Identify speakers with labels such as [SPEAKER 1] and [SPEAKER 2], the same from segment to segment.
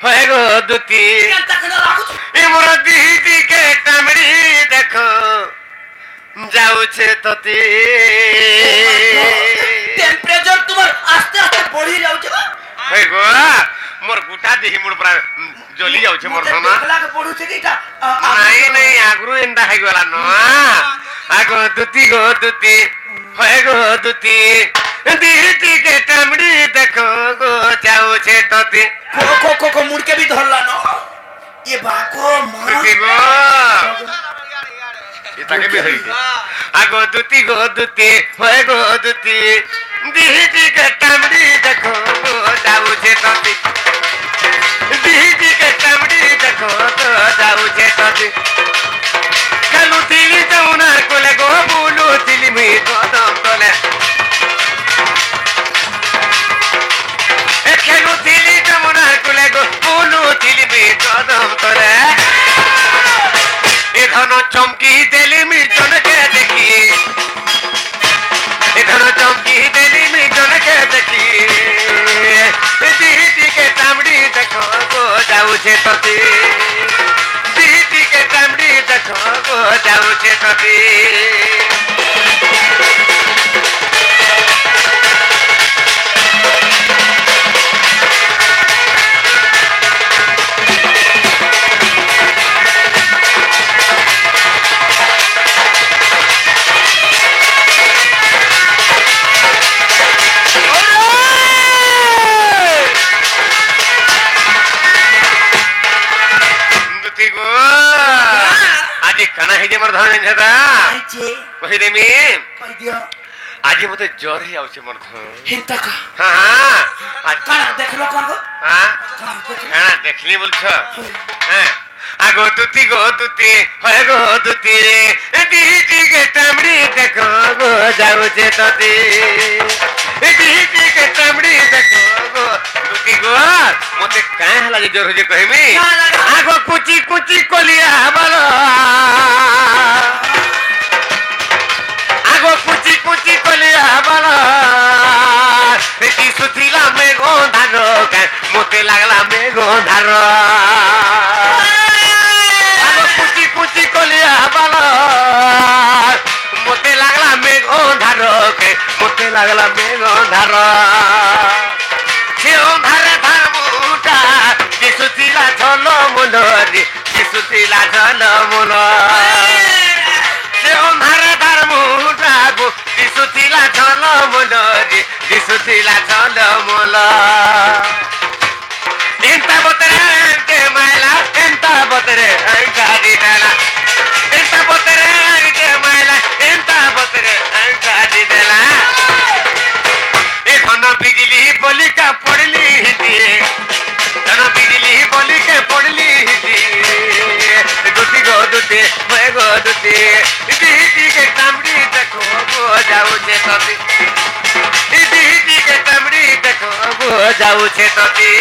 [SPEAKER 1] হয় গো দুতি এ মোর দিদি কে টামড়ি দেখো যাউছে ততি
[SPEAKER 2] টেম্পারেচার তোমার আস্তে আস্তে বড়ি যাচ্ছে বা
[SPEAKER 1] হয় গো মোর গুটা দেহি মোর পুরা জ্বলি যাচ্ছে মোর ধন
[SPEAKER 2] লাগে পড়ুছে কি এটা
[SPEAKER 1] নাই নাই আগরু এন্ডা হই গলা ন আগো দুতি গো দুতি হয় গো দুতি দিদি কে টামড়ি দেখো গো যাউছে ততি
[SPEAKER 2] কো মুড়কে भी ধরলা না এ বাকো মা
[SPEAKER 1] দুতি গো এটাকে भी হই আগো দুতি গো দুতি হয় গো দুতি দিদি কে টামড়ি দেখো গো যাউছে ততি দিদি কে টামড়ি দেখো গো যাউছে ততি কালু দিলি যমুনার কোলে গো বুলু দিলি মি কদম তলে খেলু দিলি যমুনার কোলে গো বুলু দিলি মি কদম তলে এ ধন চমকি দেলি মি জনকে দেখি এ ধন চমকি দেলি মি জনকে দেখি দিদি কে টামড়ি দেখো গো যাউছে ততি দিদি কে টামড়ি দেখো গো যাউছে ততি কানা হয়ে মোর ধন জানিছা কহি দেমি
[SPEAKER 2] কই দিও
[SPEAKER 1] আজি মতে জ্বর হে আউছে মোর ধন
[SPEAKER 2] হেতা কা
[SPEAKER 1] হ্যাঁ
[SPEAKER 2] কানা দেখলো কোন গো
[SPEAKER 1] হ্যাঁ হ্যাঁ দেখলি বলছ হ্যাঁ আগো দুতি গো দুতি হয় গো দুতি দিদি কে টামড়ি দেখো গো যাউছে ততি দিদি কে টামড়ি দেখো গো দুতি গো মতে কায় হলা যে জ্বর হয়ে কহিমি আগো কুচি কুচি কলিয়া বলো আগো কুচি কুচি কলিয়া বলো কি সুথিলা মেঘ ধার মতে লাগলা মেঘ ধার আগো কুচি কুচি কলিয়া বলো মতে লাগলা মেঘ ধার মতে লাগলা মেঘ ধার সেও ধারে ধার মুটা দিশুথিলা ঝল মূল দিশুথিলা ঝল মূল সেও ধারে ধার মুটা দিশুথিলা ঝল মূল দিশুথিলা ঝল মূল এন্তা বতরে মাইলা এন্তা বতরে গাড়ি দেলা এন্তা বতরে মাইলা এন্তা বতরে গাড়ি দেলা ধন বিজলি বলি কা পড়লি ধন বিজলি বলি কে পড়লি দুতি গো দুতি হয় গো দুতি দিদি কে টামড়ি দেখো গো যাউছে ততি দিদি কে টামড়ি দেখো গো যাউছে ততি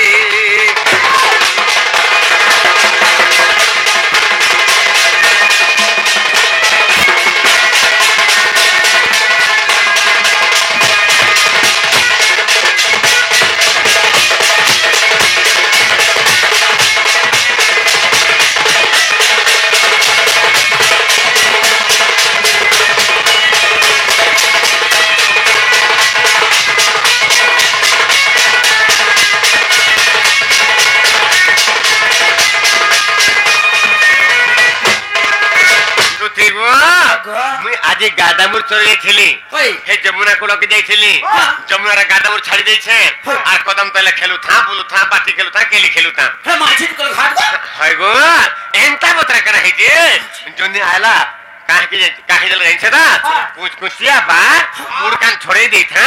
[SPEAKER 1] আজি গাদামুর চলে যাইছিলি হে যমুনা কুলকে যাইছিলি যমুনার গাদামুর ছাড়ি যাইছে আর কদম তলে খেলু থা বুলু থা পাটি খেলু থা কেলি খেলু থা
[SPEAKER 2] হে মাঝি কল ঘাট
[SPEAKER 1] হয় গো এন্তা বতরা করা হইছে জনি আইলা কাকে জল যাইছে না কুচ কুচিয়া বা মুড় কান ছড়াই দেই থা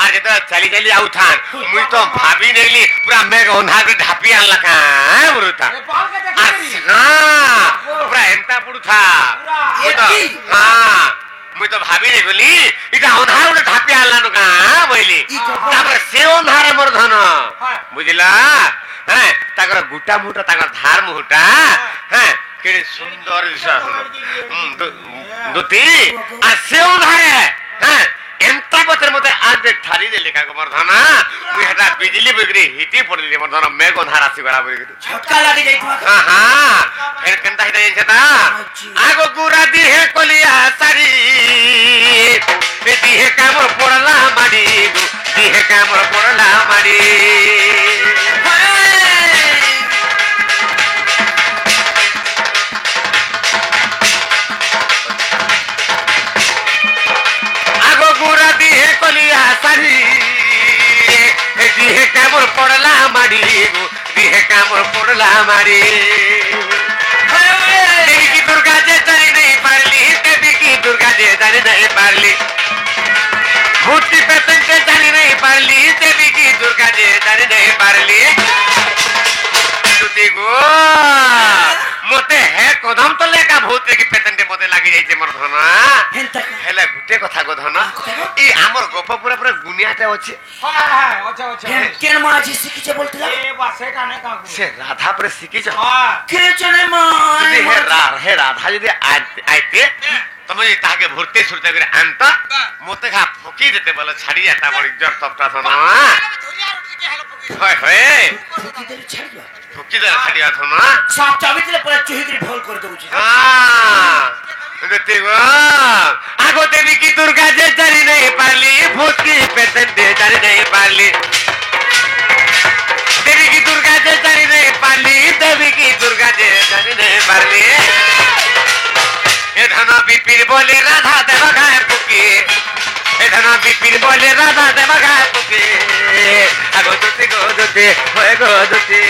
[SPEAKER 1] আর যেটা চালি চালি আউ থা মুই তো ভাবি নেলি পুরা মেঘ অন্ধার করে ঢাপি আনলা কা মুরুতা হ্যাঁ পুরা এন্তা পুড়ু থা হ্যাঁ মুই তো ভাবি নে বলি এটা অন্ধার করে ঢাপি আনলানো কা বইলি তারপরে সে অন্ধারে মোর ধন বুঝিলা হ্যাঁ তাকর গুটা মুটা তাকর ধার মুটা হ্যাঁ কেড়ে সুন্দর দুতি আর সেও ধারে হ্যাঁ एंता बतर मते आज ठारी दे लेखा को मरधना मुई हटा बिजली बिगड़ी हिटी पड़ली मरधना मैं को धारा सी बड़ा बिगड़ी
[SPEAKER 2] झटका लागी जाई था
[SPEAKER 1] हां फिर कंता हिता जेता आगो गुरा दी है कोलिया सारी ए दी है कामर पड़ला माडी दी है कामर पड़ला माडी सारी दिहे कामर पड़ला मारी दिहे कामर पड़ला मारी देवी की दुर्गा जे जानी नहीं पारली देवी की दुर्गा जे जानी नहीं पारली भूत की पेतन जे जानी नहीं पारली देवी की दुर्गा जे जानी नहीं पारली गो मते है कदम तो लेका भूत की पेतन दे मते लागी जाइছে मोर धना हेले गुटे कथा को धना ई हमर गोप पूरा पूरा दुनियाते अछि
[SPEAKER 2] हां हां अच्छा केन माजी सिकिचे बोलतिला
[SPEAKER 3] ए बा सेटा ने का
[SPEAKER 1] से राधा पर सिकिछ
[SPEAKER 3] हां
[SPEAKER 2] के चने मां
[SPEAKER 1] हे राधा यदि आइते तमे ताके भरते सुरते करे अंत मते खा फकी देते बोले छाड़ी जाता बड़ी जर तपटा धना होय होय
[SPEAKER 2] किधर छाड़ियो
[SPEAKER 1] फकी दे छाड़ी आथो ना
[SPEAKER 2] साफ चाबितले पर चुही के भोल कर दउची
[SPEAKER 1] हां देते गो आगो देवी की दुर्गा जे जानी नहीं पारली भूत की पेतन दे जानी नहीं पारली देवी की दुर्गा जे जानी नहीं पारली देवी की दुर्गा जे जानी नहीं पारली ए धना बिपिर बोले राधा देव गाय फुकी ए धना बिपिर बोले राधा देव गाय फुकी आगो दुते होए गो दुते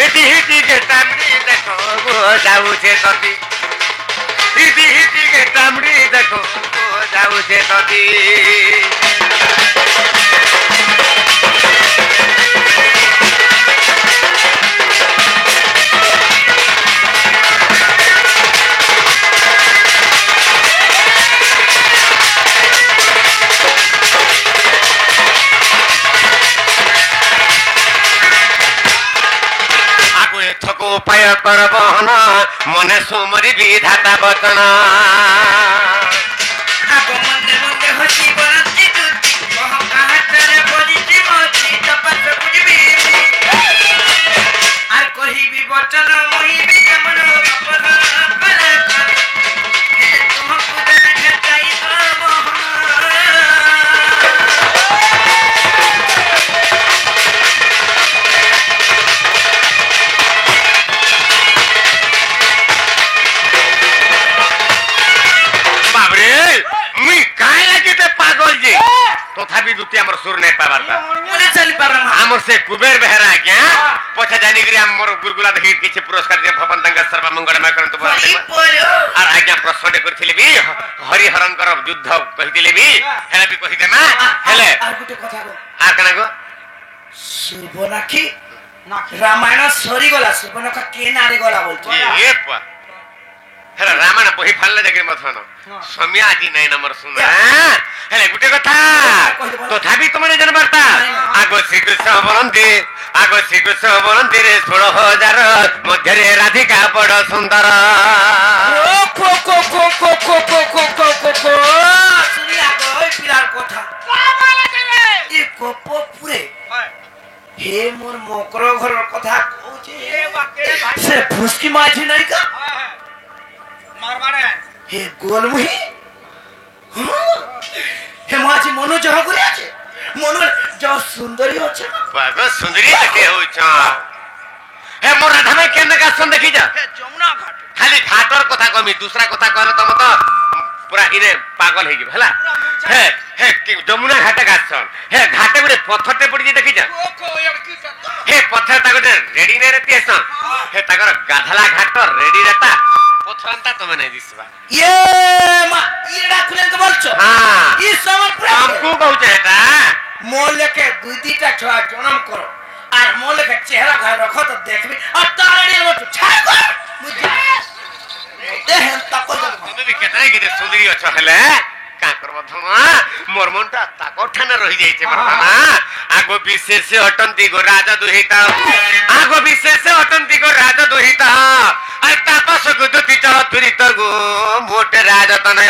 [SPEAKER 1] एती हिती के टामड़ी देखो गो जाऊ छे तती इति हिती के टामड़ी देखो गो जाऊ छे तती उपाय करबहन मने सुमरी विधाता बचन
[SPEAKER 2] आगो मंदे मंदे हसी बरंती दुती मोह काहतरे बजिती मोती तपस बुझबी आर कहिबी बचन मोहिबी मन अपन करे हे तुमको दे भेटाई मोहन
[SPEAKER 1] तथापि दुती हमर सुर नहीं पाबारता
[SPEAKER 2] मुने चली पारम
[SPEAKER 1] हमर से कुबेर बेहरा क्या पछा जानी करी हमर गुरगुला देखि किछ पुरस्कार दे भवन दंगा सर्व मंगल में करन तो और आज्ञा प्रश्न करथिले भी हरि हरंकर युद्ध कहिदिले भी हेले भी कहि देमा हेले
[SPEAKER 2] आर गुटे कथा को
[SPEAKER 1] आर कना को
[SPEAKER 2] सुबनाखी रामायण सरी गला सुबनाखा के नारे गला बोलतो
[SPEAKER 1] ए पा हेले रामायण बही फालले देखि मथन सम्या आदि नै नंबर सुना हेले गुटे कथा तथापि तुमने जनबर्ता आगो श्री कृष्ण बोलंती रे 16,000 मध्य रे राधिका बड़ सुंदर
[SPEAKER 2] को सुनी आगो पिलार कथा का बोले चले ए कोपो पुरे हे मोर मकर घर कथा कहूचे ए बाके भाई से फुसकी माछी नहीं का
[SPEAKER 3] मारबाड़े
[SPEAKER 2] हे गोलमुही हे माछी मनो जहा करे আছে মনো যা সুন্দরী আছে
[SPEAKER 1] বাবা সুন্দরী দেখে হইছ হে মোর রাধা ভাই কেন গাছন দেখি যা
[SPEAKER 3] হে যমুনা ঘাট
[SPEAKER 1] খালি ঘাটর কথা কমি दूसरा কথা কইলে তো মত পুরা ইনে পাগল হই গবে হলা হে হে যমুনা ঘাটে গাছন হে ঘাটে গুরে পথরতে পড়ি দেখি যা হে পথর তা গুরে রেডি নে রেতি আছ হে তাগর গাধলা ঘাট রেডি রেতা পথরanta তুমি নাই দিছবা
[SPEAKER 2] ये मा इडा खुलेन के बोलছো
[SPEAKER 1] हां
[SPEAKER 2] ई समर
[SPEAKER 1] हमको कहउचे এটা
[SPEAKER 2] मोले के दुईटा छोरा जन्म करो আর मोले के चेहरा घर रखो तो देखबी और ताड़ी मत छाड़ कर मुझे देह तक
[SPEAKER 1] তুমি বি কেতাই গিতে সুন্দরী অছ হেলে কা করব ধমা মোর মনটা তাকো ঠানে রহি যাইছে মারনা আগো বিশেষ অটন্তি গো রাজা দুহিতা আগো বিশেষ অটন্তি গো রাজা দুহিতা আর তা ତାପସକୁ ଦୁତି ଚଳ ତୁରି ତର୍ଗୁ ମୋଟେ ରାଜତନୟ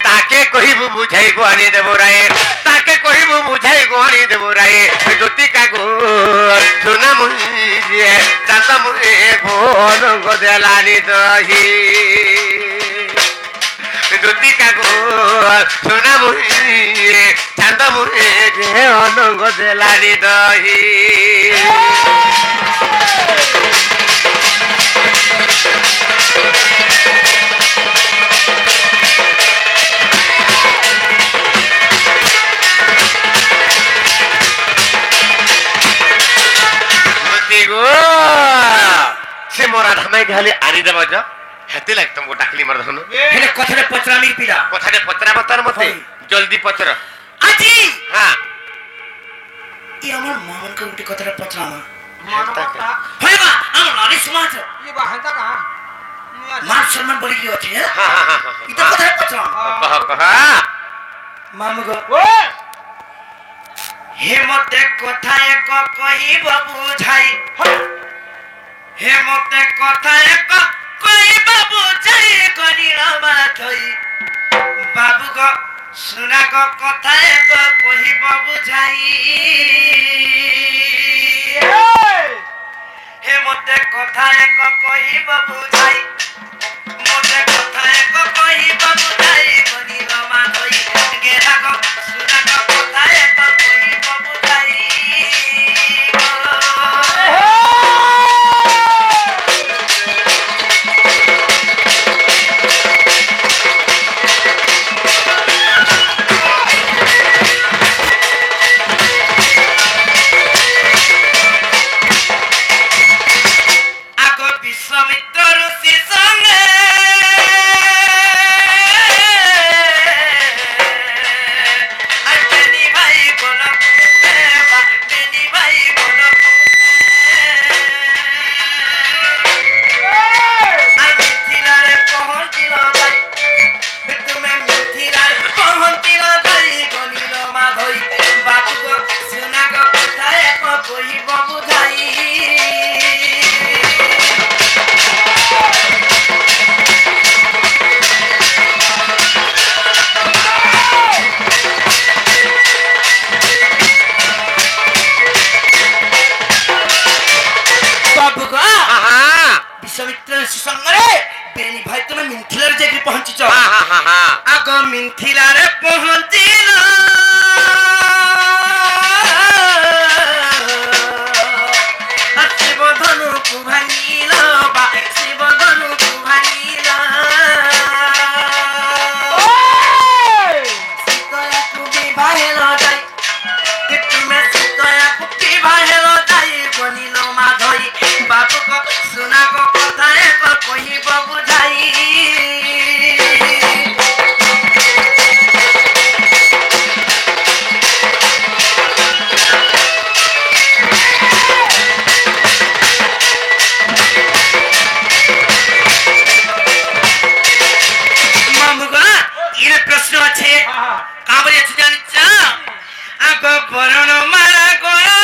[SPEAKER 1] ତାକେ କହିବୁ ବୁଝାଇ ଗୁଆଣି ଦେବୁ ରାଏ ତାକେ କହିବୁ ବୁଝାଇ ଗୁଆଣି ଦେବୁ ରାଏ ଦୁତିକାକୁ ସୁନା ମୁହେ ଚାନ୍ଦ ମୁହେ ଫୋନ ଗଦେଲାନି ଦହି ଦୁତିକାକୁ ସୁନା ମୁହେ ଚାନ୍ଦ ମୁହେ ଅନଙ୍ଗ ଦେଲାନି ଦହି से मोरा धमाई खाली आनी देव जो हेती लाग तुमको टाकली मर धनु
[SPEAKER 2] हेले कथरे पचरा मिर पिला
[SPEAKER 1] कथरे पचरा बतर मते जल्दी पचर
[SPEAKER 2] आजी
[SPEAKER 1] हां
[SPEAKER 2] ई हमर मामन को उठी कथरे पचरा मा
[SPEAKER 3] मानवता
[SPEAKER 2] होइबा हम नारी समाज
[SPEAKER 3] ये बाहंता कहां
[SPEAKER 2] मान सम्मान बड़ी की होती है
[SPEAKER 1] हां हां हां
[SPEAKER 2] ई तो कथरे पचरा
[SPEAKER 1] कह कह
[SPEAKER 2] मामू को
[SPEAKER 3] ओ
[SPEAKER 2] हे मते कथा एक कहि बुझाई हे मते कथा एक कहि बुझाई कनी रमा थई बाबू को सुना को कथा एक कहि बुझाई हे मते कथा एक कहि बुझाई मते कथा एक कहि बुझाई कनी रमा थई गेरा को सुना को कथा एक कहि बुझाई विश्वामित्र ऋषि संगे बेनी भाई बोलो बेनी भाई बोलो मिथिला रे पहुंचिल भाई तुम्हें मिथिला रे पहुंचिल भाई गलिल माधई बाबू को सुना को कथा एक कहिब बुझाई विश्वामित्र संगरे बेनी भाई तुम्हें मिथिला रे जाके पहुंची छ आगो मिथिला रे पहुंचिल शिव धनु को भांगिल बा शिव धनु को भांगिल सीता को विवाहेल जाई तुम्हें सीता को विवाहेल जाई बनिल माधई बाबू को सुना को कथा एक कहिब बुझाई मामुगा ये प्रश्न আছে কাবরে জানিছ আগ বরণ মারা গয়া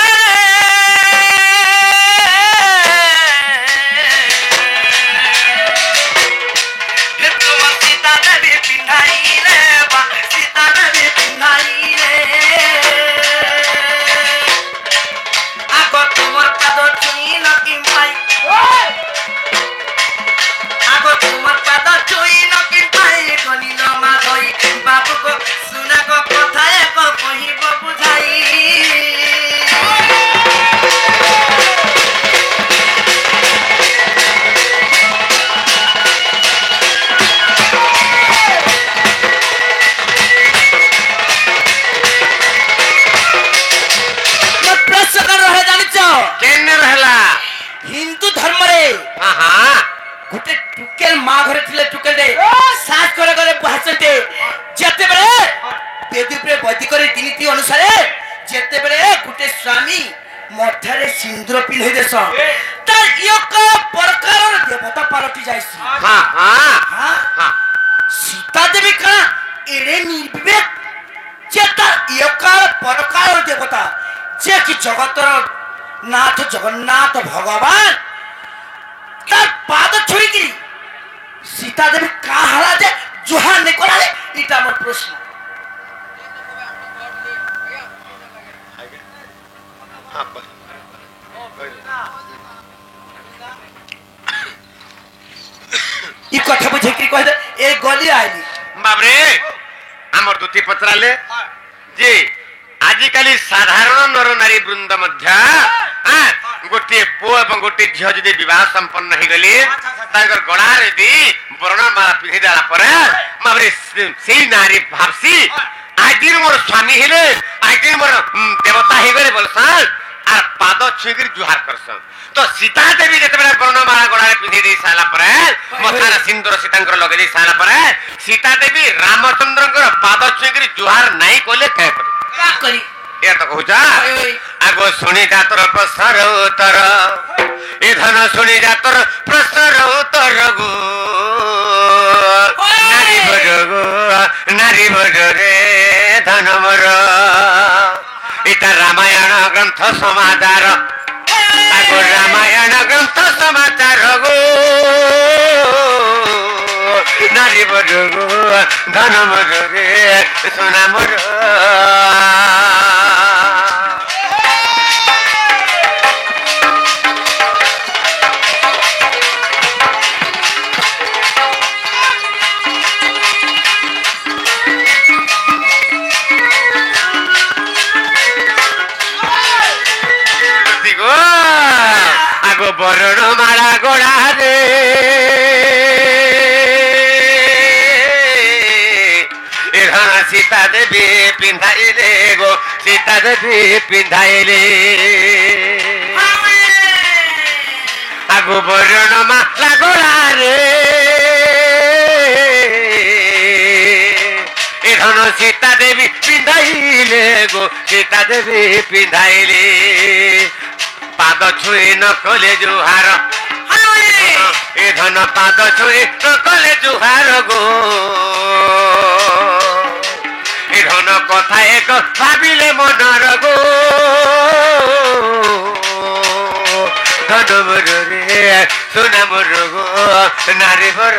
[SPEAKER 2] बाबू को सुना को कथा एक कहिब बुझाई प्रश्न कर रहे जानिच
[SPEAKER 1] केने रहला
[SPEAKER 2] हिंदू धर्म रे
[SPEAKER 1] हां हां
[SPEAKER 2] गुटे टुकेल मां घरे थिले टुकेल दे सास करे करे बहसते जते बेले बेदी पे बदी करे रीति अनुसार जते बेले गुटे स्वामी मठारे सिंदूर पिन्है देस तार एक प्रकार देवता पालटी जाइसी
[SPEAKER 1] हां हां
[SPEAKER 2] हां सीता देवी का एरे निर्विवेक जे तार एक प्रकार देवता जे कि जगतर नाथ जगन्नाथ भगवान तार पाद छुई की ଇ କଥା ବୁଝେଇକି କହିଦେ ଏ ଗଲି ଆଇଲି
[SPEAKER 1] ବାବରେ ଆମର ଦୁତି ପଚରାଲେ ଯେ ଆଜିକାଲି ସାଧାରଣ ନର ନାରୀ ବୃନ୍ଦ ମଧ୍ୟ ଗୋଟିଏ ପୁଅ ଏବଂ ଗୋଟିଏ ଝିଅ ଯଦି ବିବାହ ସମ୍ପନ୍ନ ହେଇଗଲେ ତାଙ୍କର ଗଳାରେ ଯଦି ବର୍ଣ୍ଣମାଳା ପିନ୍ଧି ଦେଲା ପରେ ବାବରେ ସେଇ ନାରୀ ଭାବସି ଆଜିର ମୋର ସ୍ୱାମୀ ହେଲେ ଆଜି ମୋର ଦେବତା ହେଇଗଲେ ବୋଲସନ୍ আর পাদ ছুঁইকি জুহার করছন তো সীতা দেবী যেতবে বর্ণমালা গড়ারে পিঁধি দিয়ে সারা পরে মথার সিন্দুর সীতাঙ্কর লগাই দিয়ে সারা পরে সীতা দেবী রামচন্দ্রঙ্কর পাদ ছুঁইকি জুহার নাই কইলে কে করি
[SPEAKER 2] কা করি
[SPEAKER 1] এ তো কহুছা আগো শুনি যা তোর প্রশ্নর উত্তর এ ধন শুনি যা তোর প্রশ্নর উত্তর গো নারী বড় গো নারী বড় রে ধন মর এটা রামায়ণ গ্রন্থ সমাচার আগো রামায়ণ গ্রন্থ সমাচার গো নারী বড় গো ধন মর রে সোনা মর আগো বর্ণমালা গোড়ারে এখন সীতা দেবী পিন্ধাইলে গো সীতা দেবী পিন্ধাইলে আগো বর্ণমালা গোড়ারে এখন সীতা দেবী পিন্ধাইলে গো সীতা দেবী পিন্ধাইলে পাদ ছুঁয়ে নকলে জুহার এ ধন পাদ ছুঁয়ে নকলে জুহার গো এ ধন কথা এক ভাবিলে মনর গো ধন মর রে সোনা মর গো নারী বর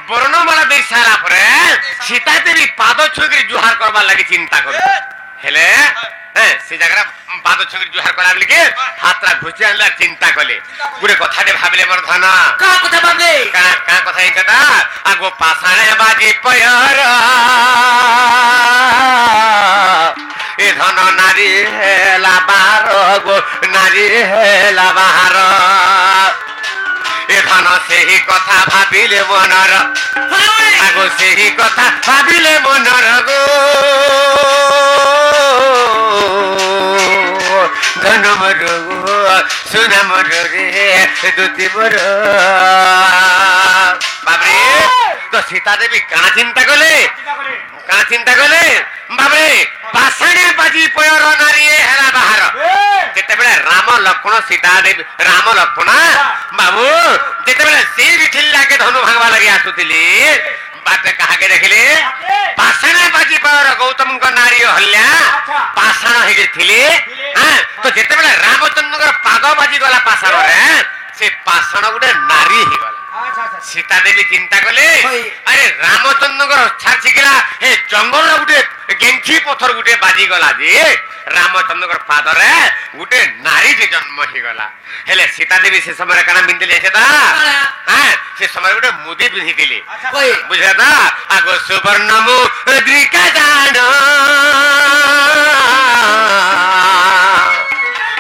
[SPEAKER 1] বর্ণমালা দিয়ে সারা পরে সীতা দেবী পাদ ছুঁকি জুহার করবার লাগে চিন্তা করে হেলে সে জায়গায় পাদ ছুঁকি জুহার করা বলি কি হাতটা ঘুচি আনলে চিন্তা কলে গুড়ে কথাতে ভাবিলে মোর ধন
[SPEAKER 2] কা কথা ভাবলে
[SPEAKER 1] কা কথা এই কথা আগো পাছাড়ে বাজি পয়র এ ধন নারী হেলা বার গো নারী হেলা বাহার এ ধন সেই কথা ভাবিলে মনর আগো সেই কথা ভাবিলে মনর গো ধন মর গো সোনা মর রে দুতি মর বাবরে তো সীতা দেবী কানা চিন্তা কলে বাবরে পাষাণে বাজি পয়র নারী হেলা বাহার যেতবে রাম লক্ষ্মণ সীতা দেবী রাম লক্ষ্মণ বাবু যেতবে সেই বিঠিল্লাকে ধনু ভাঙবা লাগি আসুଥିଲି বাটে কাহাকে দেখিলে পাষাণে বাজি পয়র গৌতমଙ୍କ ନାରୀ ହଲ୍ୟା ପାଷାଣ ହେଇକି ଥିଲେ ତ ଯେତେବେଳେ ରାମଚନ୍ଦ୍ରଙ୍କର ପାଦ ବାଜି ଗଲା ପାଷାଣରେ ସେ ପାଷାଣ ଗୋଟେ ନାରୀ ହେଇଗଲା ସୀତା ଦେବୀ ଚିନ୍ତା କଲେ ଆରେ ରାମଚନ୍ଦ୍ରଙ୍କର ଛାଚିକିଲା ଏ ଜଙ୍ଗଲର ଗୋଟେ ଗେଙ୍ଖି ପଥର ଗୋଟେ ବାଜିଗଲା ଯେ ରାମଚନ୍ଦ୍ରଙ୍କର ପାଦରେ ଗୋଟେ ନାରୀଟେ ଜନ୍ମ ହେଇଗଲା ହେଲେ ସୀତା ଦେବୀ ସେ ସମୟରେ କାଣା ପିନ୍ଧିଥିଲେ ସେ ସମୟରେ ଗୋଟେ ମୁଦି ପିନ୍ଧିଥିଲେ ବୁଝିଲା ତ ଆଗ ସୁବର୍ଣ୍ଣ ମୁଦ୍ରିକା ଜାଣ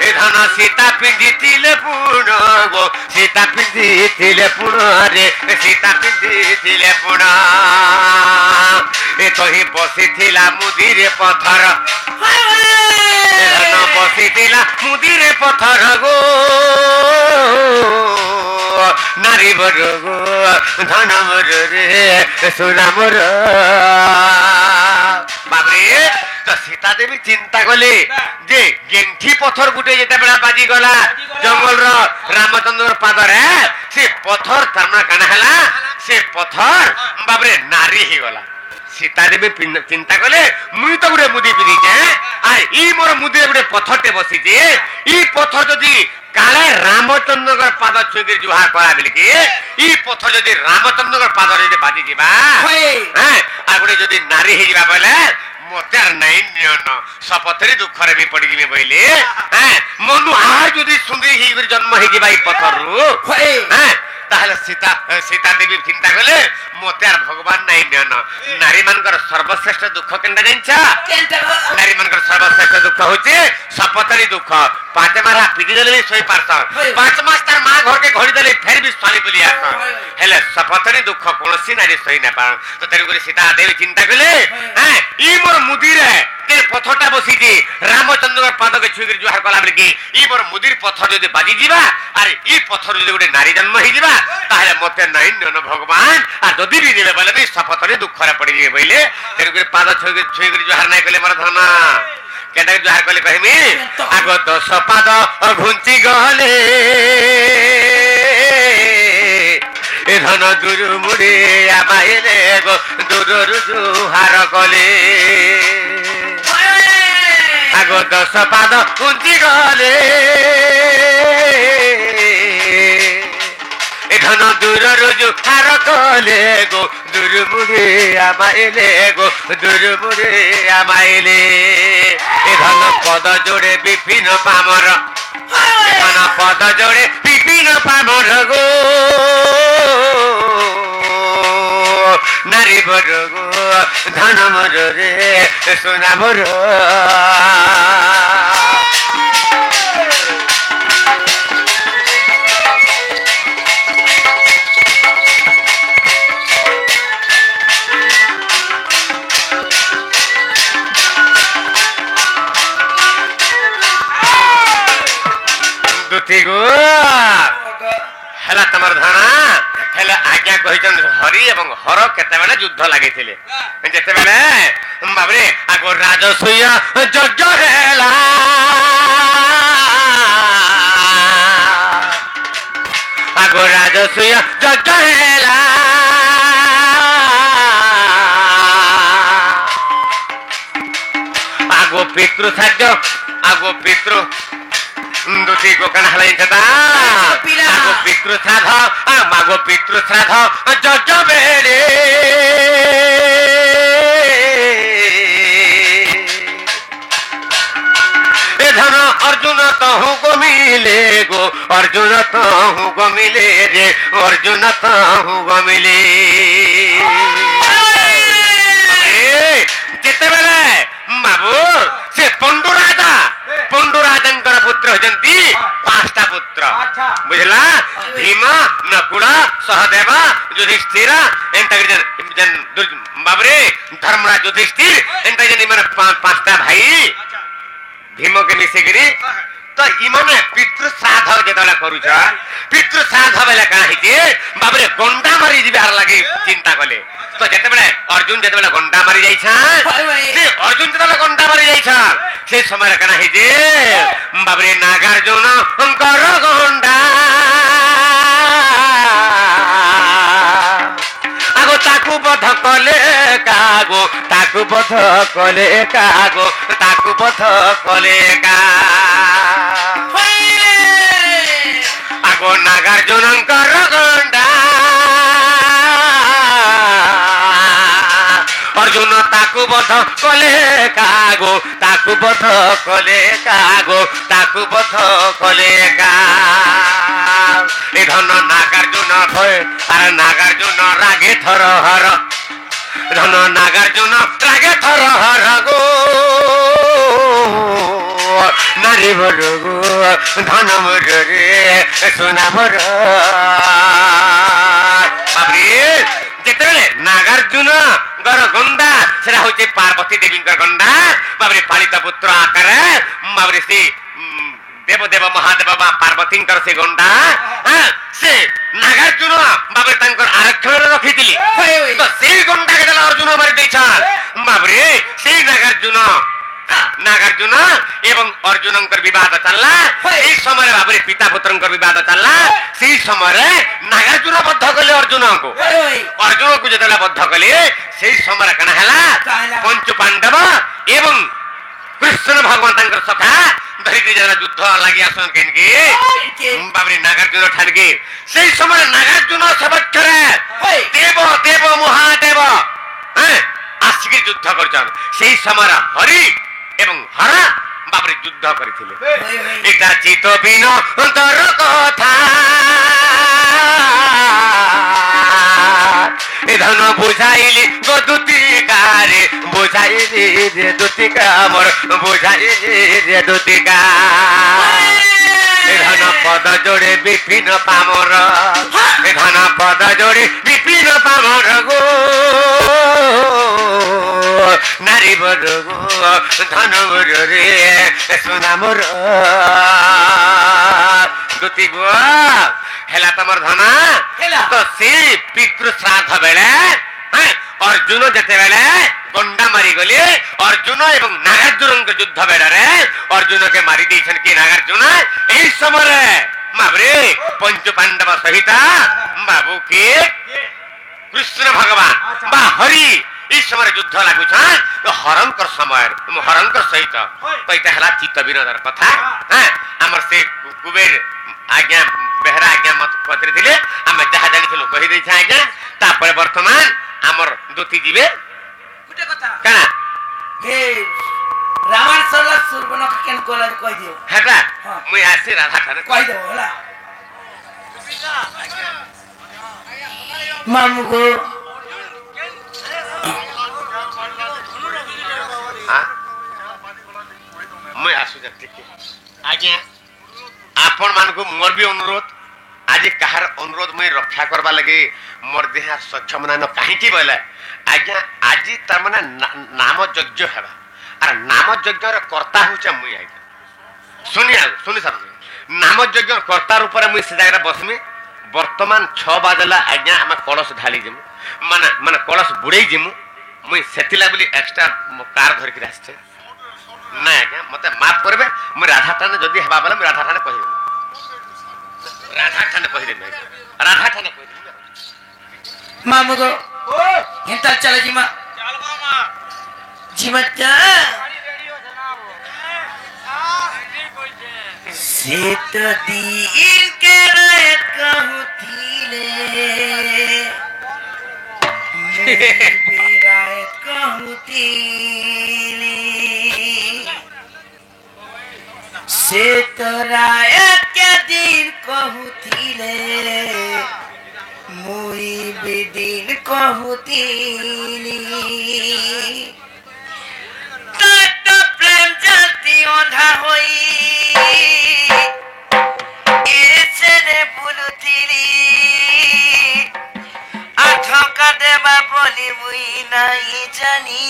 [SPEAKER 1] এ ধন সীতা পিন্ধিছিলে পুণ গো সীতা পিন্ধিছিলে পুণ রে সীতা পিন্ধিছিলে পুণ এ তহি বসিଥିଲା মুদিরে পথর এ ধন বসিଥିଲା মুদিরে পথর গো নারী বর গো ধন মর রে সোনা মর বাবরে তো সীতা দেবী চিন্তা কলে যে গেণ্ঠি পথর গুটে যেতবে বাজি গলা জঙ্গলর রামচন্দ্র পাদরে সে পথর তার মানে কানা হেলা से पथर बाबरे नारी ही गला सीता देवी चिंता कले मुई तो गुटे मुदी पिधी जाए आ ई मोर मुदी गुटे पथरटे बसी जे ई पथर जदी काले रामचंद्र पाद छुई जुहार करा बिल के ई पथर जदी रामचंद्र पाद जदी बाजी जीवा हैं आ गुटे जदी नारी ही जीवा बोले मोते नहीं नियन सपथरी दुखरे भी पड़ी जिमे बोले हैं मनु आहार जदी सुंदरी ही जन्म ही जीवा ई पथर रु हैं ताहले सीता सीता देवी चिंता कले मोते भगवान नहीं नियन नारी मानकर सर्वश्रेष्ठ दुख केनटा जानछा नारी मानकर सर्वश्रेष्ठ दुख होचे सपतरी दुख पांच मारा पिटी देले सोई पारत 5 मास तार मां घर के घड़ी देले फिर भी स्वामी बोली आस हेले सपतरी दुख कोनसी नारी सोई ना पार तो तेरे को सीता देवी चिंता कले हैं ई मोर मुदिर है के पथरटा बसी जी रामचंद्र पाद के छुई जुहार कला बले की ई मोर मुदिर पथर जदी बाजी जीवा अरे ई पथर जदी गुटे नारी जन्म ही जीवा ताहले मते नहीं नन भगवान आ जदी भी देबे बोले भी सपतरी दुख रे पड़ी जे बोले तेरे को पाद छुई जुहार नहीं कले मोर धर्म केटा जुहार कले कहमी आगो 10 पाद घुंची गले ए धन दूर मुड़े आमाइले गो दूर जुहार कले आगो 10 पाद घुंची गले ए धन दूर जुहार कले गो दूर मुड़े आमाइले गो दूर मुड़े आमाइले ए धन पद जोड़े विपिन पामर धन पद जोड़े विपिन पामर गो नारी बर गो धन मर रे सोना बर दुती गो हेला तमर धाना हेला आज्ञा कहिजन हरि एवं हर केते बेले युद्ध लागिथिले जेते बेले बाबरे आगो राजसूय यज्ञ हेला आगो राजसूय यज्ञ हेला आगो पितृ साध्य आगो पितृ दुती को कन हलाई छता आगो पितृ श्राद्ध मागो पितृ श्राद्ध यज्ञ बेले ए धन अर्जुन तहु को मिले गो अर्जुन तहु को मिले रे अर्जुन तहु को मिले जेते बेले बाबू से पंडु राजंकर पुत्र होजंती 5टा पुत्र बुझला भीम नकुल सहदेव युधिष्ठिर एंता जन बाबरे धर्मराज युधिष्ठिर एंता जन मन 5टा भाई भीम के मिसेगिरी तो इमने पितृ श्राद्ध जेतला करूछ पितृ श्राद्ध बेले का हिजे बाबरे गंडा मारी जिबार लागि चिंता कले तो जेते बेले अर्जुन जेते बेले गंडा मारी जाइछा से अर्जुन जेते बेले गंडा मारी जाइछा से समय कना हिजे बाबरे नागार्जुन अंकर गंडा आगो ताकू बध कले कागो ताकू बध कले कागो ताकू बध कले का आगो नागार्जुन अंकर गंडा अर्जुन ताकू बध कले कागो ताकू बध कले कागो ताकू बध कले का ए धन नागार्जुन भय अरे नागार्जुन रागे थर हर धन नागार्जुन रागे थर हर गो नारी बर गो धन मर रे सोना मर बाबरे जेतेबेले नागार्जुन गर गंडा सेरा होचे पार्वती देवी गंडा बाबरे पालित पुत्र आकार बाबरे से देव देव महादेव बा पार्वती से गंडा से नागार्जुन बाबरे तांकर आरक्षण रखिथिली तो से गंडा के अर्जुन मारि दैछ बाबरे से नागार्जुन नागार्जुन एवं अर्जुनंकर विवाद चलला एई समय बाबरे पिता पुत्रंकर विवाद चलला सेई समय नागार्जुन बद्ध कले अर्जुन को जेतला बद्ध कले सेई समय कना हला पंच पांडव एवं कृष्ण भगवान तांकर सखा धरित्री जरा युद्ध लागि आसन केनके बाबरे नागार्जुन ठानके सेई समय नागार्जुन सबक्षरे देव देव महादेव आसिके युद्ध करछन सेई समय हरि एवं हरा बाबरे युद्ध करिथिले एटा चित बिन अंतर कथा ए धन बुझाइली दुतिकारे बुझाइली रे दुतिका मोर बुझाइली रे दुतिका ए धन पद जोड़े विपिन पामर ए धन पद जोड़े विपिन पामर गो नारी बर गो धन बर रे सोना मोर दुति गो हेला तमर धना तो से पितृ श्राद्ध बेले अर्जुन जेते बेले गंडा मारी गले अर्जुन एवं नागार्जुन के युद्ध बेले रे अर्जुन के मारी देछन कि नागार्जुन एई समय बाबरे पंच पांडव सहित बाबू के कृष्ण भगवान बा हरि इस समय युद्ध लागु छ हरंकर समय हरंकर सहित पैता हला चित्त विनोदर कथा हमर से कुबेर आज्ञा बेहरा आज्ञा मत पत्र थिले हम जहा जानि थिलु कहि दै छ आज्ञा तापर वर्तमान हमर दोती जीवे
[SPEAKER 2] गुटे कथा
[SPEAKER 1] काना
[SPEAKER 2] हे रावण सरला सुरबन केन कोला कहि दियो
[SPEAKER 1] हेटा मुई आसे राधा ठाने
[SPEAKER 2] कहि दो होला मामू को
[SPEAKER 1] मुई आसु जति आज्ञा आपण मान को मोर भी अनुरोध आज कहार अनुरोध मैं रक्षा करबा लगे मोर देहा सक्षम ना काहे की बोले आज्ञा आज त माने नाम यज्ञ हेबा और नाम यज्ञ रे कर्ता होचे मुई आज्ञा सुनी सर नाम यज्ञ कर्ता रूप रे मुई से जागरा बसमी वर्तमान 6 बाजला आज्ञा हम कलश ढाली जिमु माने कलश बुड़ेई जिमु मुई सेतिला बोली एक्स्ट्रा कार धर के आछे ना आज्ञा मते माफ करबे मु राधा ठाने जदी हेबा बोले मु राधा ठाने कहि राधा ठाने कहि
[SPEAKER 2] मामू को हिंता चले जिमा
[SPEAKER 3] चल गो मां
[SPEAKER 2] जिमत्ता
[SPEAKER 3] रेडी हो जनाब रेडी कोई छे
[SPEAKER 2] सीत दीन के रे कहूतीले मेरा कहूतीले सीत राय के दिन कहूतीले मुई बिदिन कहूतीली तत प्रेम जाति ओंधा होई एसे रे बुलुतीली आठका देबा बोली मुई नहीं जानी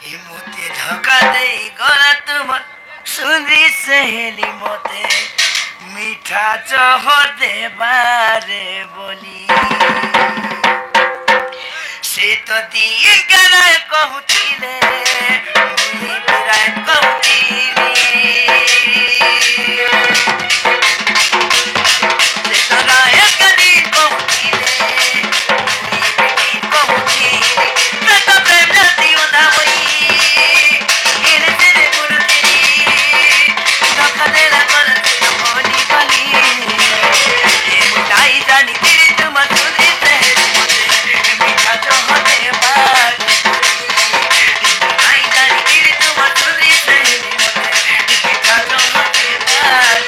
[SPEAKER 2] हिम्मते धोखा दे गला तुम सुंदरी सहेली मोते मीठा जहर देबारे बोली से तो दिए गराय कहूतीले मुई बिराय कहूतीली से तो राय कदी कहूतीले मुई बिदी कहूतीली ते तो प्रेम जाति ओंधा होई इने तेरे बुलुतीली धोखा देला गलत बोली बोली ए मुई जानी तेरी तुम सुनी से मीठा जो होते बात आई जानी तेरी तुम सुनी से मीठा जो होते बात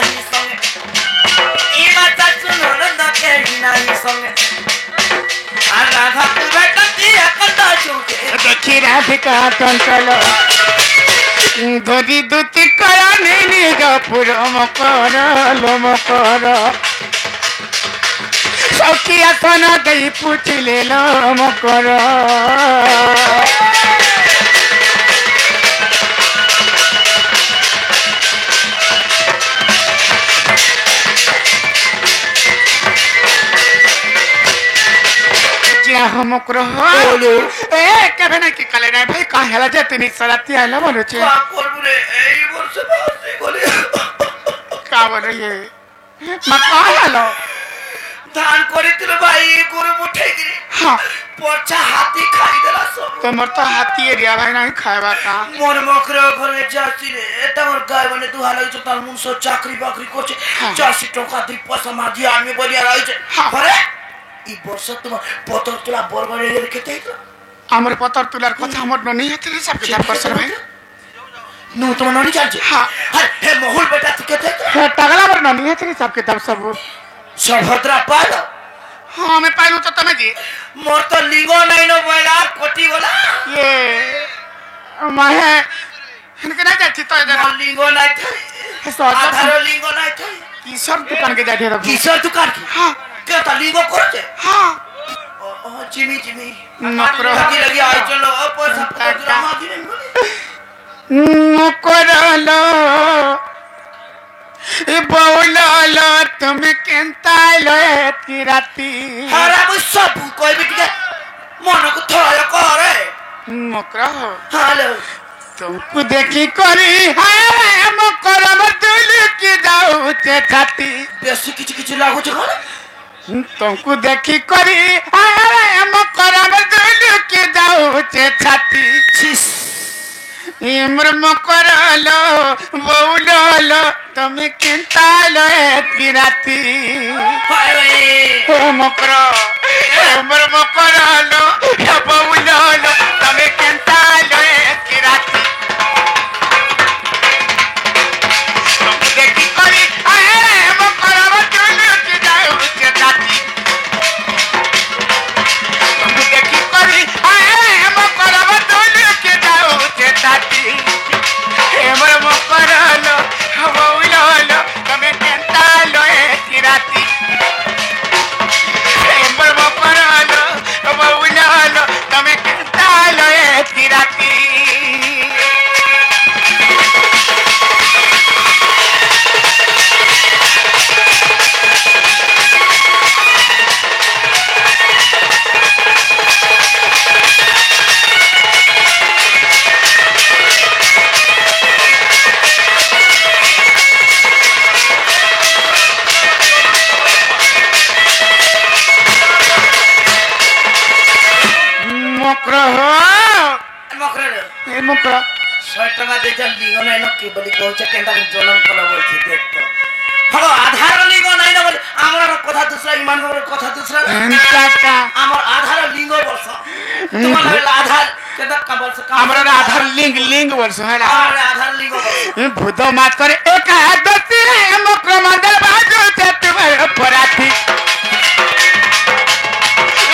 [SPEAKER 2] नहीं संगे ई माता सुनो न के नहीं संगे আর রাধা বেটা দিয়ে কত চুকে
[SPEAKER 4] দেখি রাধিকা চঞ্চল ধরি দুটি করণে নিজ পুরম কর লোম কর সখী আসন দেই পুছিলে লোম কর हम
[SPEAKER 2] बोलो।
[SPEAKER 4] ए कभी ना कि कले नहीं भाई कहाँ हेला जे तिनी सराती आला बोलो छे
[SPEAKER 2] का করব রে এই বর্ষ বাসি বলে
[SPEAKER 4] का बोलो ये मैं कहाँ हेलो
[SPEAKER 2] ধান করিছিল ভাই গরু মুঠে গিরি
[SPEAKER 4] हाँ
[SPEAKER 2] পচা হাতি খাই দেলা সব
[SPEAKER 4] তোমার তো হাতি এরিয়া ভাই नहीं खाएबा का
[SPEAKER 2] মোর মকর ঘরে যাচ্ছি রে তোমার গায় মানে দুহা লাগছে তার মুনস চাকরি বাকরি করছে 400 টাকা দি পয়সা মা দিয়ে আমি বলি আর আইছে আরে এই বর্ষ তোমার পতর তোলা বরগড়ে রেখে দেইতো
[SPEAKER 4] আমার পতর তুলার কথা আমার ননি হাতে হিসাব কিতাব করছ ভাই
[SPEAKER 2] নো তোমার ননি যাচ্ছে
[SPEAKER 4] हाँ
[SPEAKER 2] আরে হে মহুল বেটা থেকে দেইতো
[SPEAKER 4] টাগলা আমার ননি হাতে হিসাব কিতাব सब
[SPEAKER 2] সভদ্রা পালো
[SPEAKER 4] हाँ मैं पाइलू तो तमे जी
[SPEAKER 2] মোর তো লিঙ্গ নাই নো বইলা কোটি বলা
[SPEAKER 4] ये माहे इनके ना जाती तो इधर
[SPEAKER 2] মোর লিঙ্গ নাই থাই আধার লিঙ্গ নাই থাই
[SPEAKER 4] किशोर दुकान के जाते रहो
[SPEAKER 2] কিশোর দোকান কি
[SPEAKER 4] हाँ
[SPEAKER 2] কে তা লিঙ্গ করছে
[SPEAKER 4] हाँ
[SPEAKER 2] ও চিমি চিমি
[SPEAKER 4] নকর
[SPEAKER 2] লাগি লাগি আই চলো পয়সা পয়সা মা দিলে
[SPEAKER 4] করলো এ বউলালো তুমি কেনতা লয়তি রাতি
[SPEAKER 2] হারা মু সব কইবি টিকে মনকু থয় করে
[SPEAKER 4] মকরা
[SPEAKER 2] হ্যালো
[SPEAKER 4] तुमको देखी करी हाय मकर मदुल की जाऊते छाती
[SPEAKER 2] বেশি কিছু কিছু লাগুছে করে
[SPEAKER 4] तुमको देखी करी हाय मकर मदुल की जाऊते छाती
[SPEAKER 2] ছিস
[SPEAKER 4] इम्र मकर लो बउलो তুমি কেনতা লয়তি রাতি
[SPEAKER 2] হায় রে
[SPEAKER 4] ও মকর ইম্র মকর লো বউলো তুমি কেনতা লয়তি রাতি দেখি করি আরে মকর মদুল কি যাউতে ছাতি দেখি করি আরে মকর মদুল কি যাউতে ছাতি এমর মকর লো বউলো তুমি কেনতা লয়তি রাতি এমর মকর লো বউলো তুমি কেনতা লয়তি রাতি মকর
[SPEAKER 2] মকরে
[SPEAKER 4] এ মকর
[SPEAKER 2] 100 টাকা দিয়ে যা লিঙ্গ নাই না কি বলি কইছে কেনটা জনম কলা বলছি দেখতো হলো আধার লিঙ্গ নাই না বলি আমার কথা দুসরা ইমান কথা দুসরা
[SPEAKER 4] টাকা
[SPEAKER 2] আমার আধার লিঙ্গ বলছ তোমার লাগলে আধার কেদা কা বলছ
[SPEAKER 4] আমরা আধার লিঙ্ক লিঙ্ক বলছো হ্যাঁ
[SPEAKER 2] আমার আধার লিঙ্গ বলছ
[SPEAKER 4] ভূত মাত করে একাদশী রে মকর মন্ডল বাজু তোমার পরাধি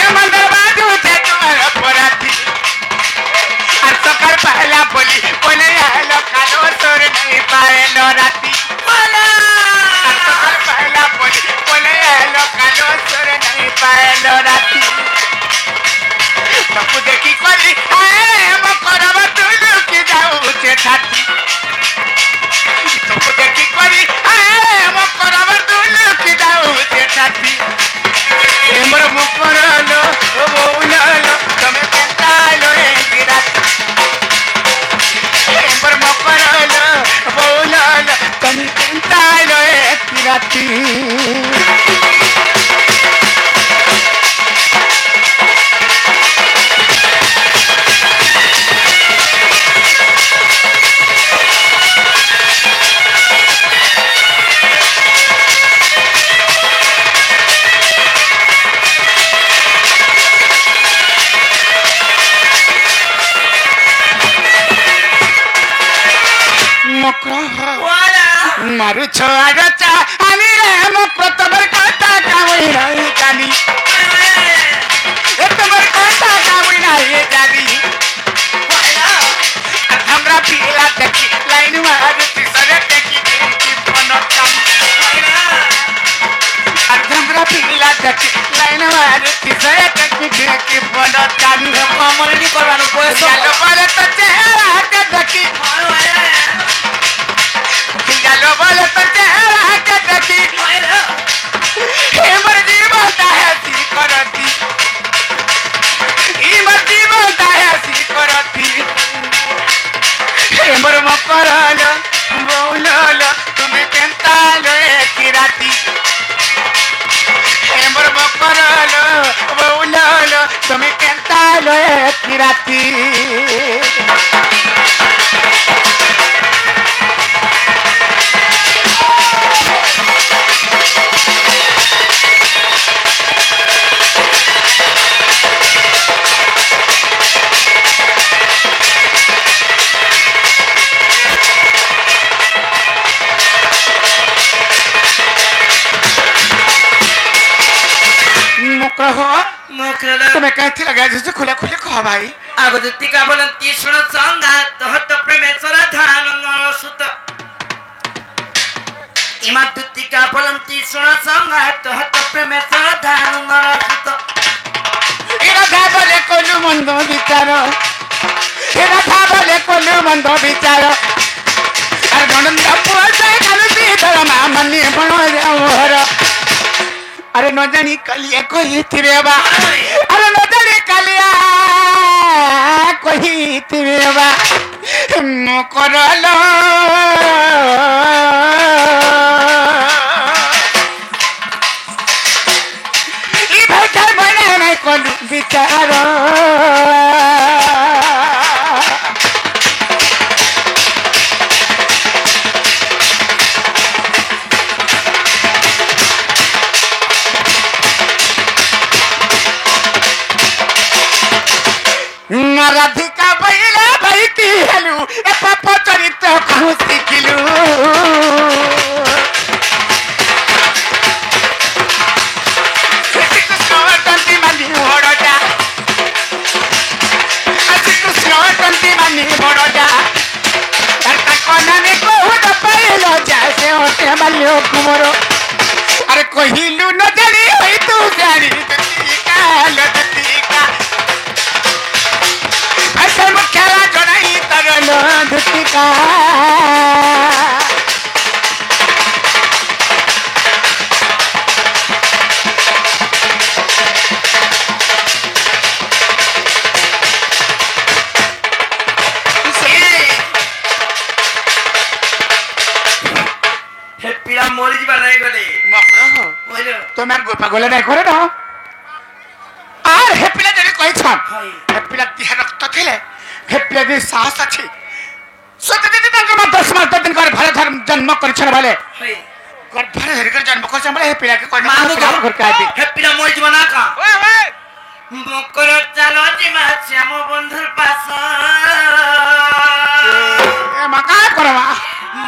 [SPEAKER 4] এ মন্ডল বাজু তোমার পরাধি আর সকাল পহলা বলি বলে হলো কালো তোর नहीं পায়লো রাতি আর সকাল পহলা বলি বলে হলো কালো তোর नहीं পায়লো রাতি তবু দেখি করি আরে মকর মদুল কি যাউতে ছাতি তবু দেখি করি আরে মকর মদুল কি যাউতে ছাতি এমর মকর লো বউলো তুমি কেনতা লয়তি রাতি এমর মকর লো বউলো তুমি কেনতা লয়তি রাতি মকর
[SPEAKER 2] ওয়ালা
[SPEAKER 4] মারু ছড়া चांद
[SPEAKER 2] कमर नहीं करवानो पैसा
[SPEAKER 4] जालो बोले तो चेहरा के देखी जालो बोले तो चेहरा के देखी हे मर्जी बोलता है सी करती ई मर्जी बोलता है सी करती हे मर मकरलो बोललो तुम्हें केंता लो एक राती हे मर मकरलो बोललो तुम्हें केंता लो एक राती तुम्हें कहती लगा जैसे खुले खुले कहो भाई
[SPEAKER 2] आगोदती का बोलन तीसण संगा तहत प्रेमेश्वर धान सुत इमा दुती का बोलन तीसण संगा तहत प्रेमेश्वर धान सुत
[SPEAKER 4] एरा भाबले कोलु मंद विचार एरा भाबले कोलु मंद विचार अरे गणंद पुआसे कालुती धर्मा मन्नी बनो जावर अरे न जानी कलिया कोई थिरे बा अरे न जानी कलिया कोई थिरे बा मकरलो ई भाई मने नहीं कोलु विचार राधिका बैला भाई की हेलु ए पाप चरित्र कहूँ सिखिलु कृष्ण मानी बड़टा कृष्ण मानी बड़टा कनाने बहुत पाइलो जैसे होते मालियो कुमरो अरे कहिलु न जानी होई तू जानी दतीका ऐसे मुखेला जनाई तरलो धुतिका
[SPEAKER 2] हे पीड़ा मोरी जी बनाई गले
[SPEAKER 4] मकरो
[SPEAKER 2] बोलो
[SPEAKER 4] তোমার গোপা গলে নাই করে না আর হেপিলা যদি কইছন
[SPEAKER 2] हाय
[SPEAKER 4] হেপিলা দিহে রক্ত থিলে হেপিলা দি সাহস আছে সত্য যদি তাঙ্ক মা 10 মাস 10 দিন করে ভালো ধর্ম জন্ম করেছেন বলে
[SPEAKER 2] हाय
[SPEAKER 4] গর্ভরে হেরিকর জন্ম করেছেন বলে হেপিলা কে কই
[SPEAKER 2] मानो
[SPEAKER 4] না ঘর কে আইবি
[SPEAKER 2] हे पीड़ा मोरी जी बना का
[SPEAKER 4] ওই ওই
[SPEAKER 2] মকর চালো জিমা শ্যাম বন্ধুর পাশ
[SPEAKER 4] এ মাকা করবা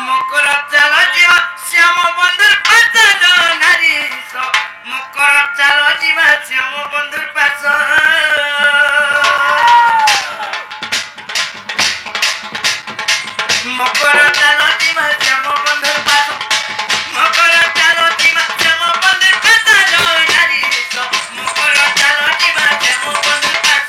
[SPEAKER 2] মকর চালো জিমা শ্যাম বন্ধুর পাশ নারী মকর চালো জিমা শ্যাম বন্ধুর পাশ মকর চালো জিমা শ্যাম বন্ধুর পাশ মকর চালো জিমা শ্যাম বন্ধুর পাশ নারী মকর চালো জিমা শ্যাম বন্ধুর পাশ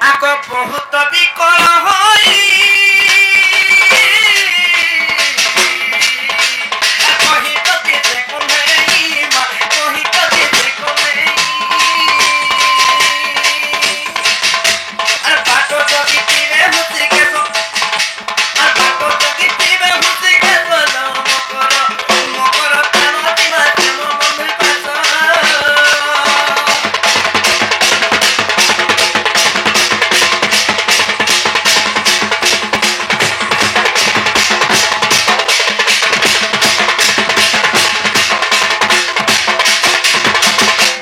[SPEAKER 2] आगो बहुत बिकल होई कही तो देते कोई मा कही तो देते कोई अरे बाटो जोगी तीरे हुसी के सो अरे बाटो जोगी तीरे हुसी के बोलो मकर तानो दिमा जमो बंधु पास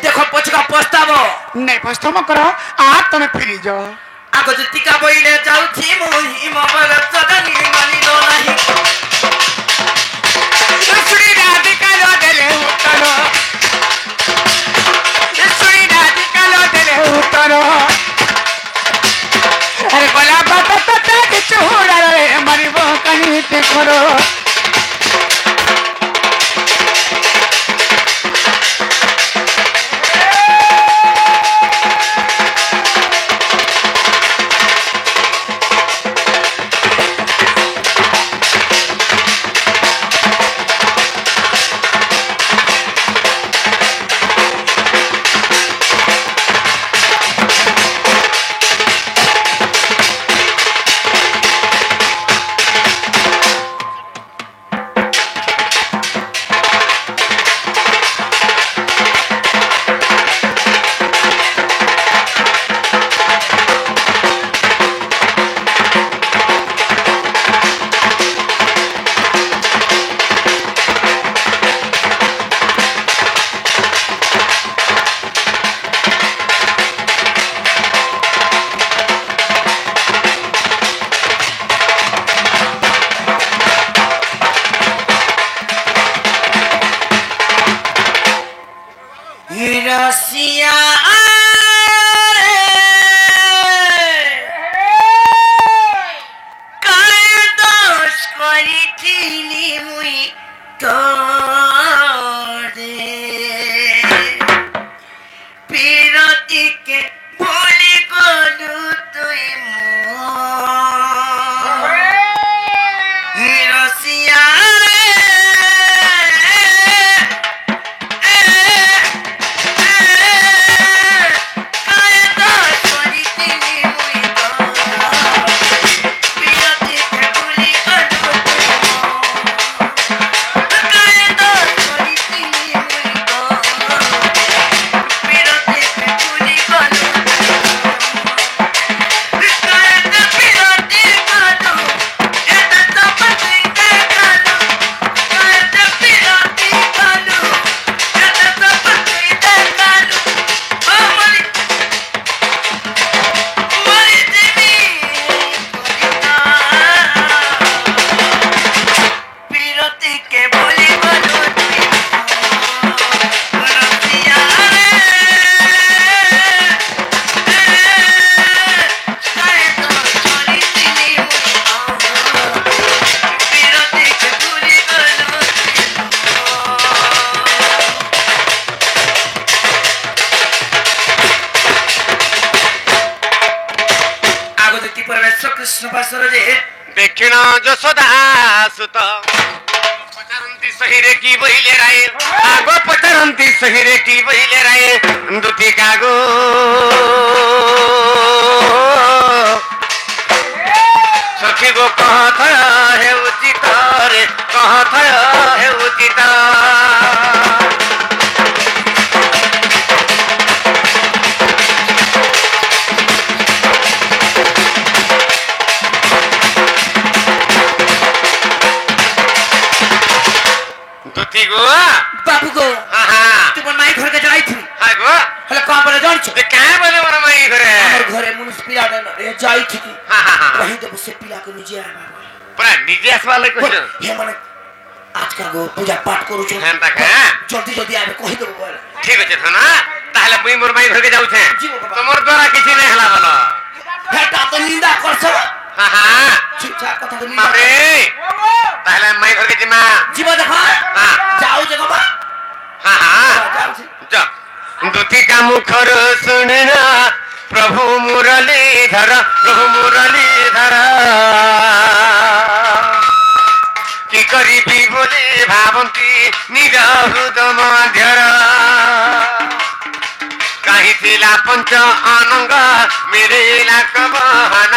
[SPEAKER 2] देखो पछका पस्ताव
[SPEAKER 4] नहीं पछतो म करो आ तमे फिरी जाओ
[SPEAKER 2] आगो जतिका बइले जाउछि मोहि मोबाइल सदनी मानिलो नाही
[SPEAKER 4] श्री राधिका लो देले उतरो श्री राधिका लो देले उतरो ମୋର
[SPEAKER 2] রসিয়া কার দোষ করিছিলি মুই তোরে বিরতিকে ভুলি গলু তুই রসিয়া
[SPEAKER 1] दक्षिण यशोदा सुत पचारंती सहिरे की बहिले राय आगो पचारंती सहिरे की बहिले राय दुती कागो सखी गो कहत हे उचित रे कहत हे उचित
[SPEAKER 2] बाबू को तुम माई घर के जाई थी
[SPEAKER 1] हां गो
[SPEAKER 2] हले कहां पर जान छ
[SPEAKER 1] ते क्या बोले मोर माई घरे
[SPEAKER 2] हमर घरे मुनिस पिला रे जाई थी
[SPEAKER 1] हां
[SPEAKER 2] वही तो से पिला के निजे आ बाबू
[SPEAKER 1] पूरा निजे आसवाले को
[SPEAKER 2] हे माने आज का गो पूजा पाठ करू छ
[SPEAKER 1] हां तक
[SPEAKER 2] जल्दी जल्दी आबे कहि दो बोल
[SPEAKER 1] ठीक अछि थाना ताहले मुई मोर माई घर के जाउ छे तमोर द्वारा किछि नै हला बोलो
[SPEAKER 2] बेटा तो निंदा कर छ
[SPEAKER 1] हां
[SPEAKER 2] चुपचाप कथा तो निंदा
[SPEAKER 1] बाबरे ताहले माई घर के जिमा
[SPEAKER 2] जीवा देखा
[SPEAKER 1] हां
[SPEAKER 2] जाओ जगह बा
[SPEAKER 1] हां
[SPEAKER 2] जाओ
[SPEAKER 1] जा दुती का मुखर सुनना प्रभु मुरलीधर कि करीबी बोले भावंती निज हृदय मध्यर कहीं थिला पंच अनंग मिलिला कबहन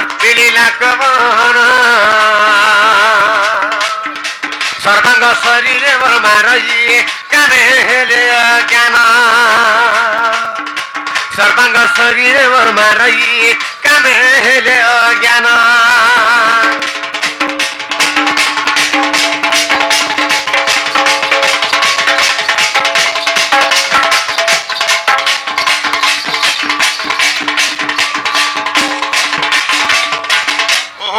[SPEAKER 1] सर्वांग शरीर मारई कामे हेले ज्ञान सर्वांग शरीर मारई कामे हेले ज्ञान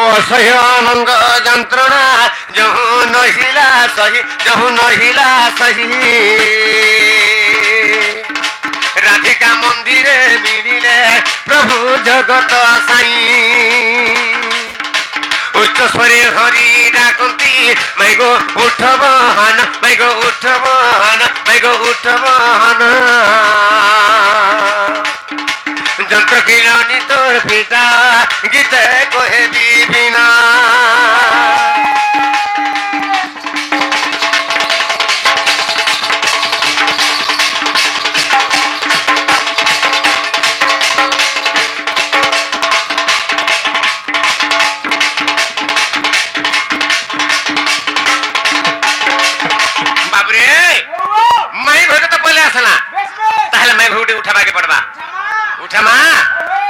[SPEAKER 1] असह्यानंग यंत्रणा जहु नहिला सही राधिका मंदिरे मिलिले प्रभु जगत साई উচ্চ স্বরে হরি ডাকন্তি মাইগো উঠবহন মাইগো উঠবহন মাইগো উঠবহন যন্ত্র কিরণী তোর পিতা গীতে কহে বিনা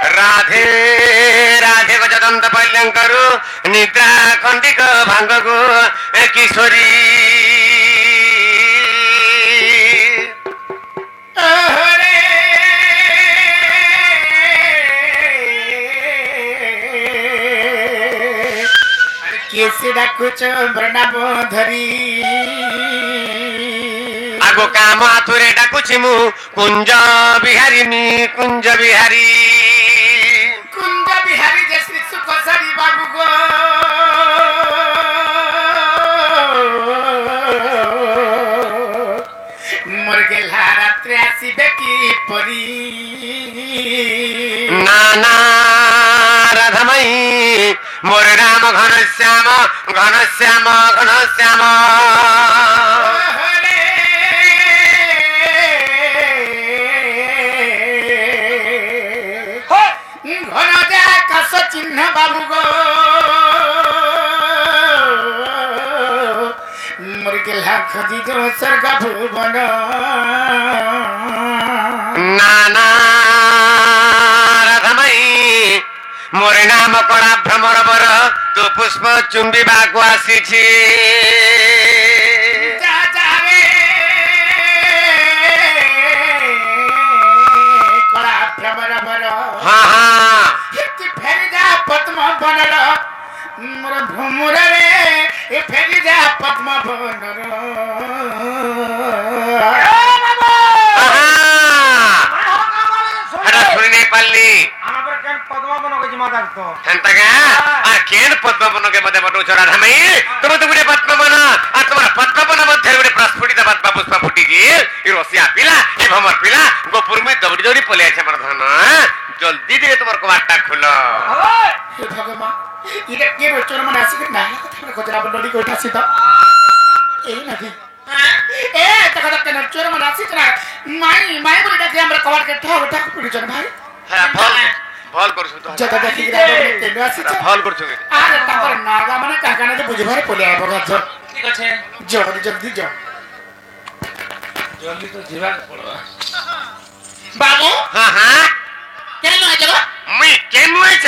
[SPEAKER 1] राधे राधे को जदंत पल्यंकरु निद्रा खंडिक भांगगु किशोरी
[SPEAKER 4] कैसे डाकुच प्रणाम धरी
[SPEAKER 1] आगो काम आतुरे डाकुछि मु कुंज बिहारी कुंज बिहारी
[SPEAKER 4] जश्री सुखसरी बाबू गो मोर गेला रात्रे आसीबे की परी
[SPEAKER 1] नाना राधामयी मोर नाम घनश्याम घनश्याम घनश्याम
[SPEAKER 4] चिन्ह बाबू गो मोर गेला खदी जो स्वर्ग भुवन
[SPEAKER 1] नाना राधामयी मोर नाम कड़ा भ्रमर बर तू पुष्प चुंबिबाकु आसीछि
[SPEAKER 4] कड़ा भ्रमर बर
[SPEAKER 1] हाँ हाँ
[SPEAKER 4] पद्म बनर मोर भ्रमर रे ए फेरी जा पद्म बनर
[SPEAKER 1] हरा सुनी पाली
[SPEAKER 3] आमर केन पद्म बनो के जिमा दागतो
[SPEAKER 1] हंता का आ केन पद्म बनो के मते बटो छोरा धमई तुम तो गुडे पद्म बनो आ तुम्हारा पद्म बनो मध्य गुडे प्रस्फुटित पद्म पुष्प फुटी जी ई रसिया पिला ए भमर पिला गोपुर में दौड़ी दौड़ी पले आछे मर धन जल्दी दे तुमर को बाटा खुलो
[SPEAKER 4] हे भगवान इरे के रोचर मन आसी के नाही कथा गजरा बडडी को उठासी त ए नाही ए तका के रोचर मन आसी के माई बोलटा के हमरा कवर के ठा उठा पुडी जन भाई
[SPEAKER 1] हां भल करछु तो
[SPEAKER 4] जता देखि गिरा के आसी छ
[SPEAKER 1] भल करछु
[SPEAKER 4] आरे तापर नागा माने काकाने तो बुझी भरे पले आबो गछ
[SPEAKER 3] ठीक আছে
[SPEAKER 4] जल्दी जा
[SPEAKER 3] जल्दी तो जीवा पड़वा
[SPEAKER 4] बाबू
[SPEAKER 1] हां हां
[SPEAKER 4] केन आइ जगो
[SPEAKER 1] मैं केन आइ छ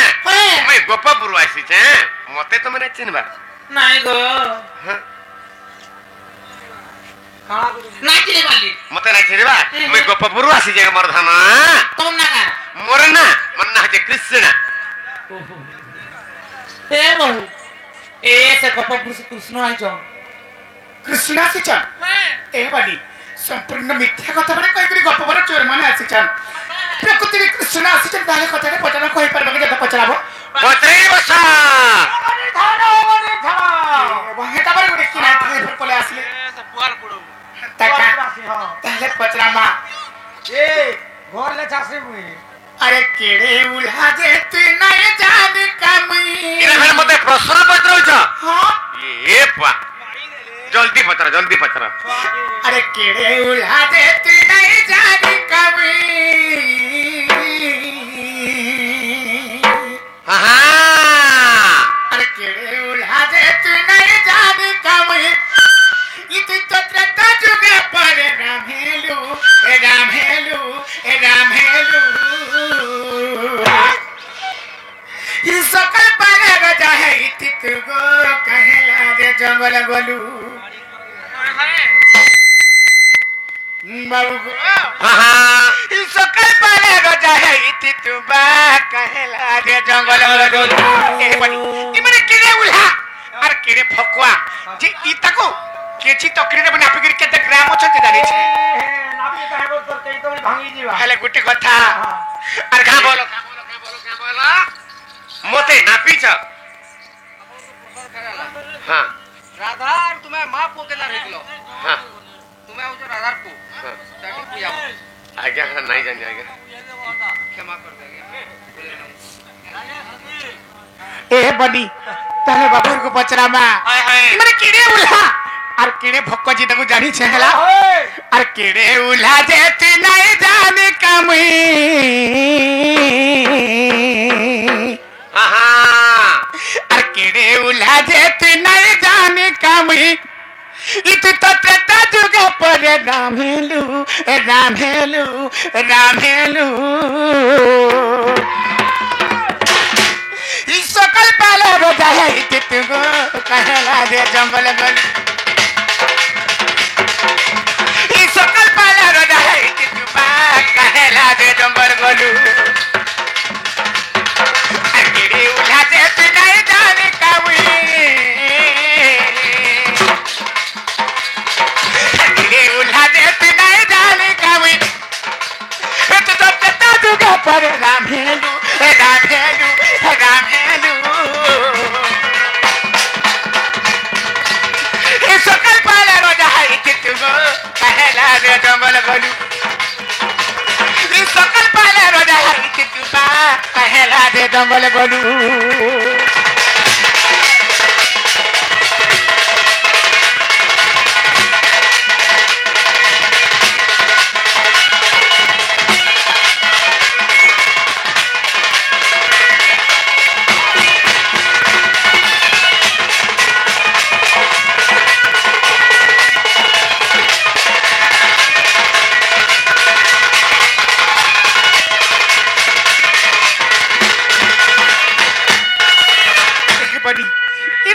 [SPEAKER 1] मैं गोपापुर आसी छ मते तो मने चिनबा
[SPEAKER 3] नहीं गो
[SPEAKER 1] हां
[SPEAKER 3] हां
[SPEAKER 4] ना चिने वाली
[SPEAKER 1] मते ना चिनबा मैं गोपापुर आसी जे मर धन
[SPEAKER 4] तुम ना का
[SPEAKER 1] मोर ना मन ना जे कृष्ण
[SPEAKER 3] ए बहु ए से गोपापुर से कृष्ण आई छ
[SPEAKER 4] कृष्ण आसी छ ए वाली संपूर्ण मिथ्या कथा माने कई करी गप पर चोर माने आसी छ प्रकृति कृष्ण आसी छ ताले कथा के पटना कोइ परबा के जता पचराबो
[SPEAKER 1] पत्रे बसा
[SPEAKER 4] वहे तापर गुडे किना थाले पर पले आसले
[SPEAKER 3] से पुआर पड़ो
[SPEAKER 4] तका ताले पचरामा
[SPEAKER 3] ए घर ले चासे मुई
[SPEAKER 4] अरे केड़े उल्हा जे तू नहीं जाने कमी
[SPEAKER 1] इने फिर मते प्रश्न पत्र छ
[SPEAKER 4] हां
[SPEAKER 1] ए पा जल्दी पत्र
[SPEAKER 4] अरे केड़े उल्हा जे तू नहीं जाने कमी
[SPEAKER 1] हां
[SPEAKER 4] अरे केड़े उल्हा जे तू नहीं जाने कमी इति तत्रता जुगे पर रामेलू ये सकल पर राजा है इति तू गो कहला रे जंगल गोलू बाबू
[SPEAKER 1] हां
[SPEAKER 4] ये सकल पर राजा है इति तू बा कहला रे जंगल गोलू ए बनी इमरे किरे उल्हा आर किरे फकुआ जे इताको केची तकरीरे बना पिगिर केते ग्राम अछते जानि छे
[SPEAKER 3] नापी कहबो तोर कई तो भांगी जीवा
[SPEAKER 4] हेले गुटी कथा आर का बोलो
[SPEAKER 1] मते नापी छ हाँ
[SPEAKER 3] রাধার তুমি মা পোকেলা হইলো
[SPEAKER 1] हाँ
[SPEAKER 3] তুমি হচ্ছে রাধার পো
[SPEAKER 1] हाँ
[SPEAKER 3] তাকে পূজা
[SPEAKER 1] आज्ञा हाँ नहीं जानी आज्ञा
[SPEAKER 3] ক্ষমা করে দেগে
[SPEAKER 4] ए बडी तने बाबू को पचरा मा
[SPEAKER 3] हाय हाय
[SPEAKER 4] माने किड़े उल्हा और किड़े भक्को जी तको जानी छेला और किड़े उल्हा जे तू नहीं जाने कमी
[SPEAKER 1] हाँ हाँ
[SPEAKER 4] और किड़े उल्हा जे तू नहीं जाने कमी इत तो तेता जुग पर रामेलू रामेलू रामेलू इस सकल पाले रोजा है तुगो कहला दे जंगल गल इस सकल पाले रोजा है तुबा कहला दे जंगल गलू अकेले उल्हा दे तू नहीं जाने कावी अकेले उल्हा दे तू नहीं जाने कावी तो तेता जुग पर रामेलू रामेलू रामेलू ये सकल पाले रोजा है तुगो कहला दे जंगल गलू ये सकल पाले रोजा है तुबा कहला दे जंगल गलू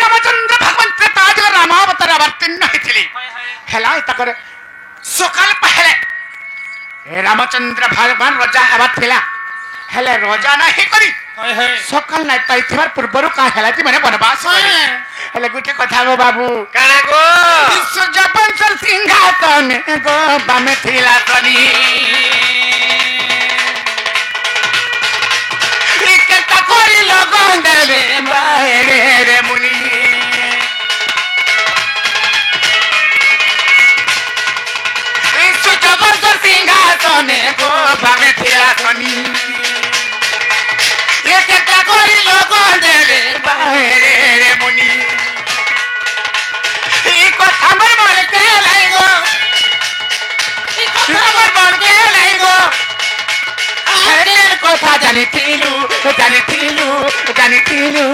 [SPEAKER 4] रामचंद्र भगवान त्रेताज रामावतार अवतीर्ण होइथिले हेला तकर सकाल पहले रामचंद्र भगवान राजा आवा थिला हेले राजा नाही करी
[SPEAKER 3] हाय हाय
[SPEAKER 4] सकाल नाही ताइथिबार पूर्वरु का हेला ती माने वनवास करी हेले गुटे कथा गो बाबू
[SPEAKER 1] काना गो
[SPEAKER 4] सुजपंचर सिंहासन गो बामे थिला तनी इकता कोरी लगन देले बारे रे मुनि सुजपंचर सिंहासन गो बामे थिला तनी इकता कोरी लगन देले बारे रे मुनि इको हमर मन के लाइगो हमर मन के लाइगो अरे কথা জানিथिलु জানিथिलु জানিथिलु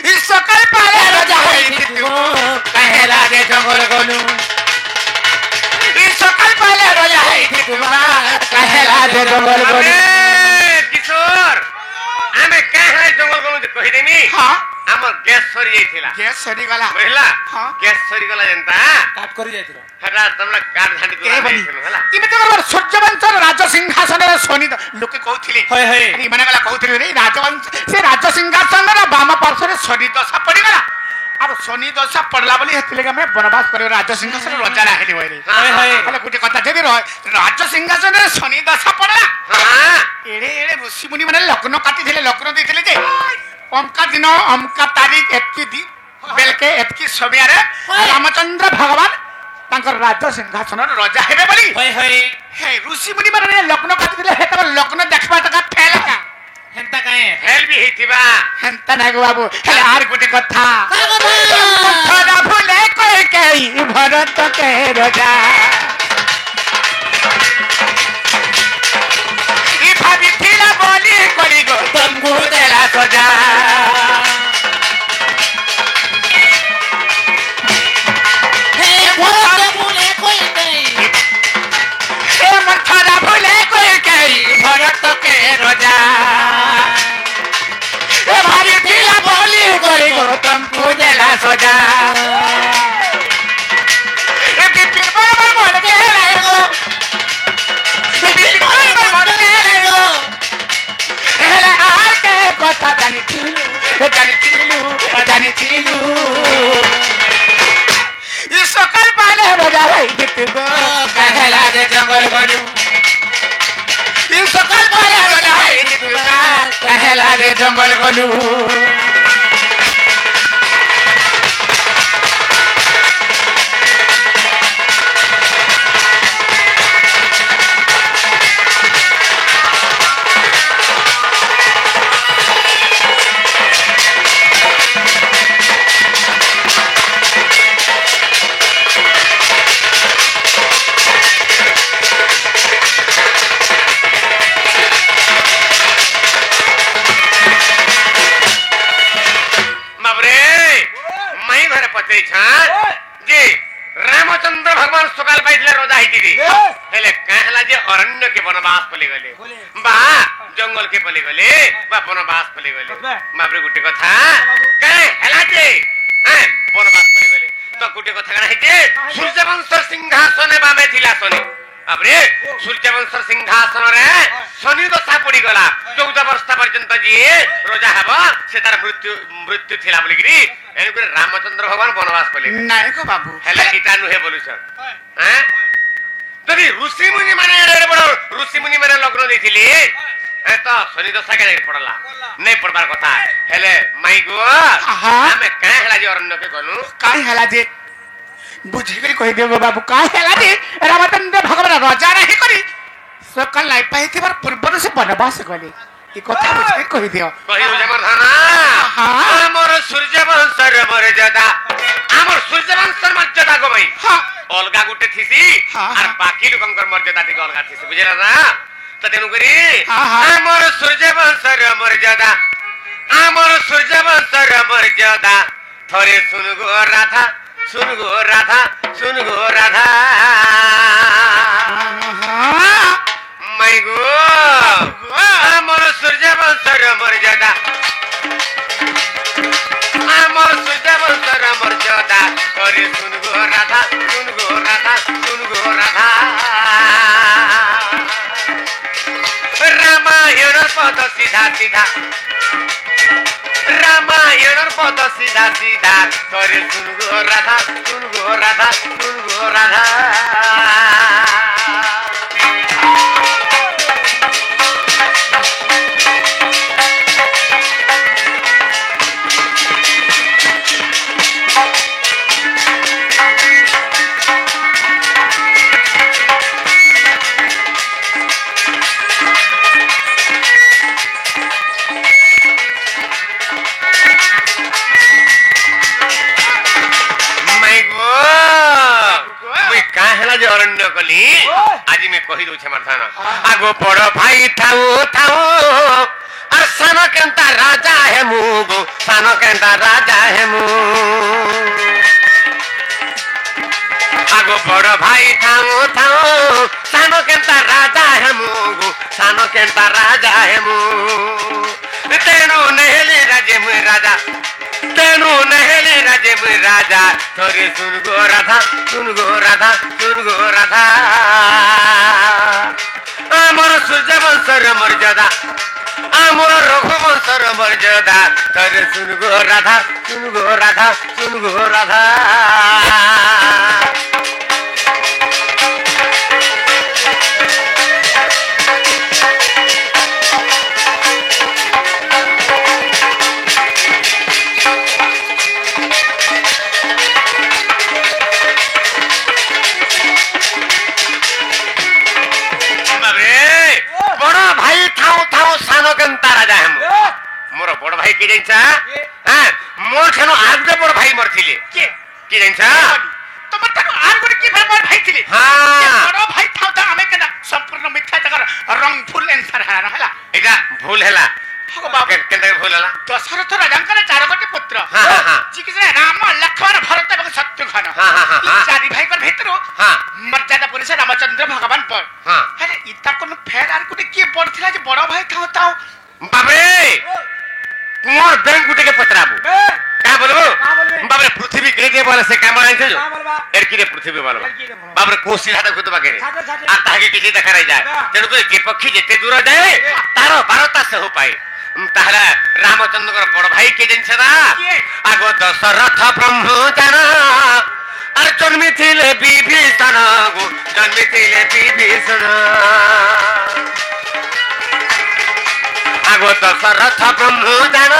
[SPEAKER 4] इ सकल पाले राजा होइथिलु कहला रे जंगल गलु इ सकल पाले राजा होइथिलु कहला रे जंगल गलु
[SPEAKER 1] अरे किशोर आमे कहाँ जंगल गलु कहि देमी
[SPEAKER 4] हां
[SPEAKER 1] हमर गैस सरी जाइथिला
[SPEAKER 4] गैस सरी गला
[SPEAKER 1] बुझला
[SPEAKER 4] हाँ।
[SPEAKER 1] गैस सरी गला जनता
[SPEAKER 3] কাট করে যাইছিল
[SPEAKER 1] हरा तमला काट झांडी
[SPEAKER 4] के बनी
[SPEAKER 1] को हला
[SPEAKER 4] इमे तो सूर्यवंशर राज सिंहासन सोनी लोके कहउथिले
[SPEAKER 3] हाय हाय
[SPEAKER 4] अरे माने गला कहउथिले रे राजवंश से राज सिंहासन रा बाम पार्श्व शनि दशा पड़ी गला और शनि दशा पड़ला बोली हेतिले हमें वनवास करे राज सिंहासन राजा राहेली होय रे
[SPEAKER 1] हाय हाय
[SPEAKER 4] हेले गुटे कथा जदी राज सिंहासन रे शनि दशा पड़ला
[SPEAKER 1] हां
[SPEAKER 4] एड़े एड़े ऋषि मुनि माने लग्न काटी थिले लग्न देथिले जे अमका दिन अमका तारीख एतकी दिन बेलके एतकी समय रे रामचंद्र भगवान तांकर राज सिंहासन राजा हेबे बोली
[SPEAKER 3] हाय हाय
[SPEAKER 4] हे ऋषि मुनि माने लग्न काटी दिले हेत लग्न देखबा तक फेल का
[SPEAKER 3] হেনতা কায়ে
[SPEAKER 1] हेल भी हेतिबा
[SPEAKER 4] हेंता नागो बाबू हेले आर गुटे कथा थोड़ा भूले कोई कई भरत के राजा ई भाभी थिला बोली करी गो तुमको देला सजा
[SPEAKER 3] হে ভরত মুলে কই নাই
[SPEAKER 4] ए मथरा भूले कोई कई भरत के राजा ए भाभी थिला बोली करी गो तुमको देला सजा ए बिपिन बराबर मन के लाएगो बिपिन बराबर मन के लाएगो एला आर के कथा जानिथिलु ये सकल पाले राजा है दितगो कहला दे जंगल गलु ये सकल पाले राजा है दितगो कहला दे जंगल गलु
[SPEAKER 1] भगवान सकाल पाइले रोजा हिटिरी हेले कहला जे अरण्य के वनवास पले गले बा जंगल के पले गले बा वनवास पले गले बाबरे गुटे कथा कहे हेला जे वनवास पले गले तो गुटे कथा कना हिटे सूर्यवंश सिंहासने बामे थिला सने बाबरे सूर्यवंश सिंहासन रे शनि दशा पड़ी गला 14 वर्ष पर्यंत जी रोजा हबो से तार मृत्यु थिला बोली गिरी एनु करे रामचंद्र भगवान वनवास पले
[SPEAKER 4] ନାଇଁ ଗୋ ବାବୁ
[SPEAKER 1] हेला इटा नुहे बोलुछ हैं तरी ऋषि मुनि माने रे बड़ ऋषि मुनि माने लग्न देथिली ए तो शनि दशा के पड़ला नहीं पड़बार कथा हेले माई गो हमें काहे हला जे अरण्य के गनु
[SPEAKER 4] କାଇଁ ହେଲା ଯେ ବୁଝିକରି କହିଦିଅ ଗୋ ବାବୁ କାଇଁ ହେଲା ଯେ ରାମଚନ୍ଦ୍ର ଭଗବାନ ରଜା ନାହିଁ କରି ସକାଳ ନାଇଁ ପାଇଥିବାର ପୂର୍ବରୁ ସେ ବନବାସ ଗଲେ ଏ କଥା ବୁଝିକରି କହିଦିଅ
[SPEAKER 1] कहि हो जमरधाना हमर सूर्यवंशर मर्यादा हमर सूर्यवंशर मर्यादा गो भाई
[SPEAKER 4] हां
[SPEAKER 1] अलगा गुटे थिसी और बाकी लोकंकर मर्यादा टिक अलगा थिसी बुझिला ना तो तेनु करी हमर सूर्यवंशर मर्यादा थरे सुन गो राधा माई गो हमर सूर्यवंशर मर्यादा थरे सुन गो राधा रामायण पद सीधा थरे सुन गो राधा अरण्य कली आज मैं कही दो मर्दाना आगो बड़ भाई थाऊ और सान केंता राजा है मुगो सान केंता राजा है मु आगो बड़ भाई थाऊ सान केंता राजा है मुगो सान केंता राजा है मु तेणु नहेली राजे मु राजा थोरे सुन गो राधा आमर सूर्यवंशर मर्यादा आमर रघुवंशर मर्यादा थोरे सुन गो राधा मोर बड़ भाई के जैसा हां मोर खनो आगे बड़ भाई मरथिले के जैसा
[SPEAKER 4] तमर तक आर गुड की बड़ भाई थिले
[SPEAKER 1] हां
[SPEAKER 4] बड़ भाई थाउ त हमें केना संपूर्ण मिथ्या तकर रंग फुल आंसर हला
[SPEAKER 1] एटा भूल हला
[SPEAKER 4] हो बाबू
[SPEAKER 1] केनते भूल हला
[SPEAKER 4] दशरथ राजांकर चारगोटी पुत्र
[SPEAKER 1] हां
[SPEAKER 4] जिकसे राम लक्ष्मण भरत एवं शत्रुघ्न चारि भाई कर भीतर मर्यादा पुरुष रामचंद्र भगवान पर अरे इता कोन फेर आर गुड की पड़थिला जे बड़ भाई थाउ
[SPEAKER 1] बाबरे मोर बैंक गुटे के पतराबू का बोलबो बाबरे पृथ्वी ग्रेडे बोले से काम आइ छो एर की रे पृथ्वी बोलबो बाबरे कोसी हाथ खुद बागे आ ताके किछि देखा रहि जाय तेनु को के पक्षी जेते दूर जाए तारो बारता से हो पाए तारा रामचंद्र को बड़ भाई के जन छना आगो दशरथ ब्रह्मचार और जन्मिथिले विभीषण आगो दशरथ ब्रह्मचार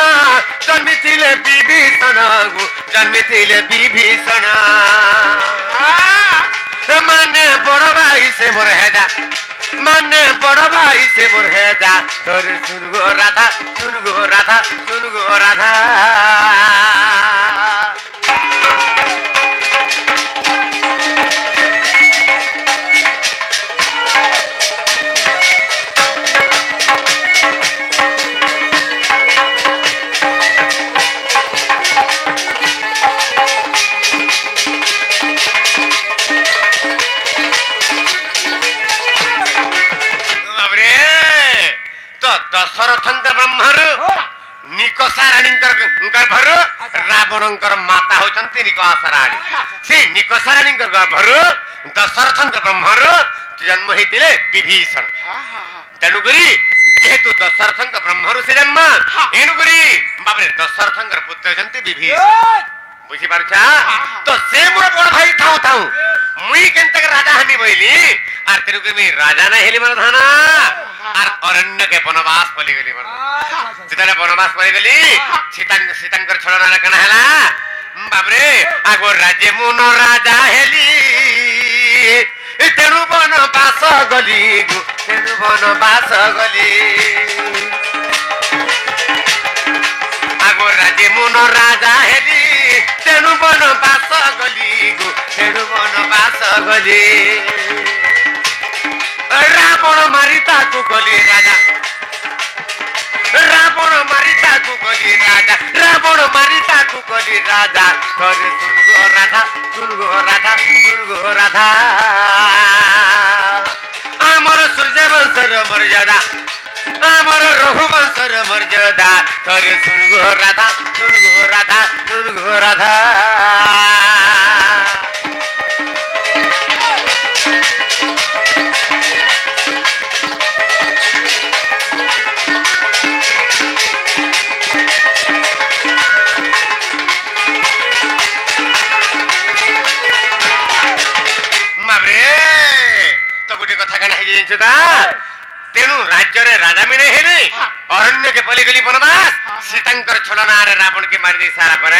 [SPEAKER 1] जन्मिथिले विभीषण माने बड़ भाई से मोर हेदा तोरे सुन गो राधा ଦଶରଥଙ୍କ ବ୍ରହ୍ମରୁ ନିକଷା ରାଣୀଙ୍କର ଗର୍ଭରୁ ରାବଣଙ୍କର ମାତା ହଉଛନ୍ତି ନିକଷା ରାଣୀ। ସେ ନିକଷା ରାଣୀଙ୍କ ଗର୍ଭରୁ ଦଶରଥଙ୍କ ବ୍ରହ୍ମରୁ ଜନ୍ମ ହେଇଥିଲେ ବିଭୀଷଣ। ତେଣୁକରି ଯେହେତୁ ଦଶରଥଙ୍କ ବ୍ରହ୍ମରୁ ସେ ଜନ୍ମ, ଏଣୁକରି ବାବରେ ଦଶରଥଙ୍କର ପୁତ୍ର ହଉଛନ୍ତି ବିଭୀଷଣ। ବୁଝିପାରୁଛ? ତ ସେ ମୋର ବଡ ଭାଇ ଥାଉ ଥାଉ ମୁଇଁ କେନ୍ତାକେ ରାଜା ହେବି ବୋଇଲି, আর তেরুকে আমি রাজা না হেলি মর ধানা আর অরণ্যকে বনবাস পলি গলি মর যেতলে বনবাস পলি গলি সীতাঙ্কর ছলনা কেন হেলা বাবরে আগো রাজ্যে মুন রাজা হেলি তেণু বনবাস গলি তেণু বনবাস গলি আগো রাজ্যে মুন রাজা হেলি তেণু বনবাস গলি তেণু বনবাস গলি রাবণ মারি তাকু গলি রাজা রাবণ মারি তাকু গলি রাজা রাবণ মারি তাকু গলি রাজা করে শুনগো রাধা শুনগো রাধা শুনগো রাধা আমার সূর্যবংশর মর্যাদা আমার রঘুবংশর মর্যাদা করে শুনগো রাধা শুনগো রাধা শুনগো রাধা तेणु राज्य राजा भी नहीं है अरण्य के पली गली बनवास सीतांकर छलना रावण के मारी सारा पर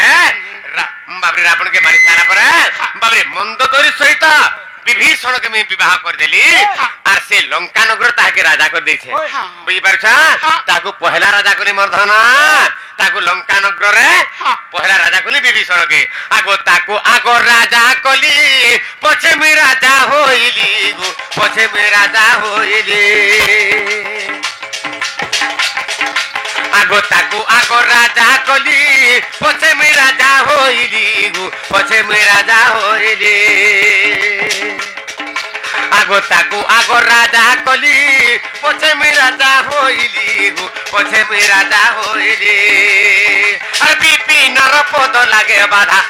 [SPEAKER 1] बाबरे रावण के मारी सारा पर बाबरे मंदोदरी सहित विभीषण के मैं विवाह कर देली और से लंका नगर ताके राजा कर दै छे बुझि पारछ ताको पहला राजा कोनी मर्धना ताको लंका नगर रे पहला राजा कोनी विभीषण के आगो ताको आगो राजा कोली पछे में राजा होइली गो पछे में राजा होइली आगो ताको आगो राजा कोली पछे में राजा होइली गो पछे में राजा होइली आगो ताको आगो राजा कोली पछे में राजा होइली गो पछे में राजा होइली अरे विपिन पद लागे बाधा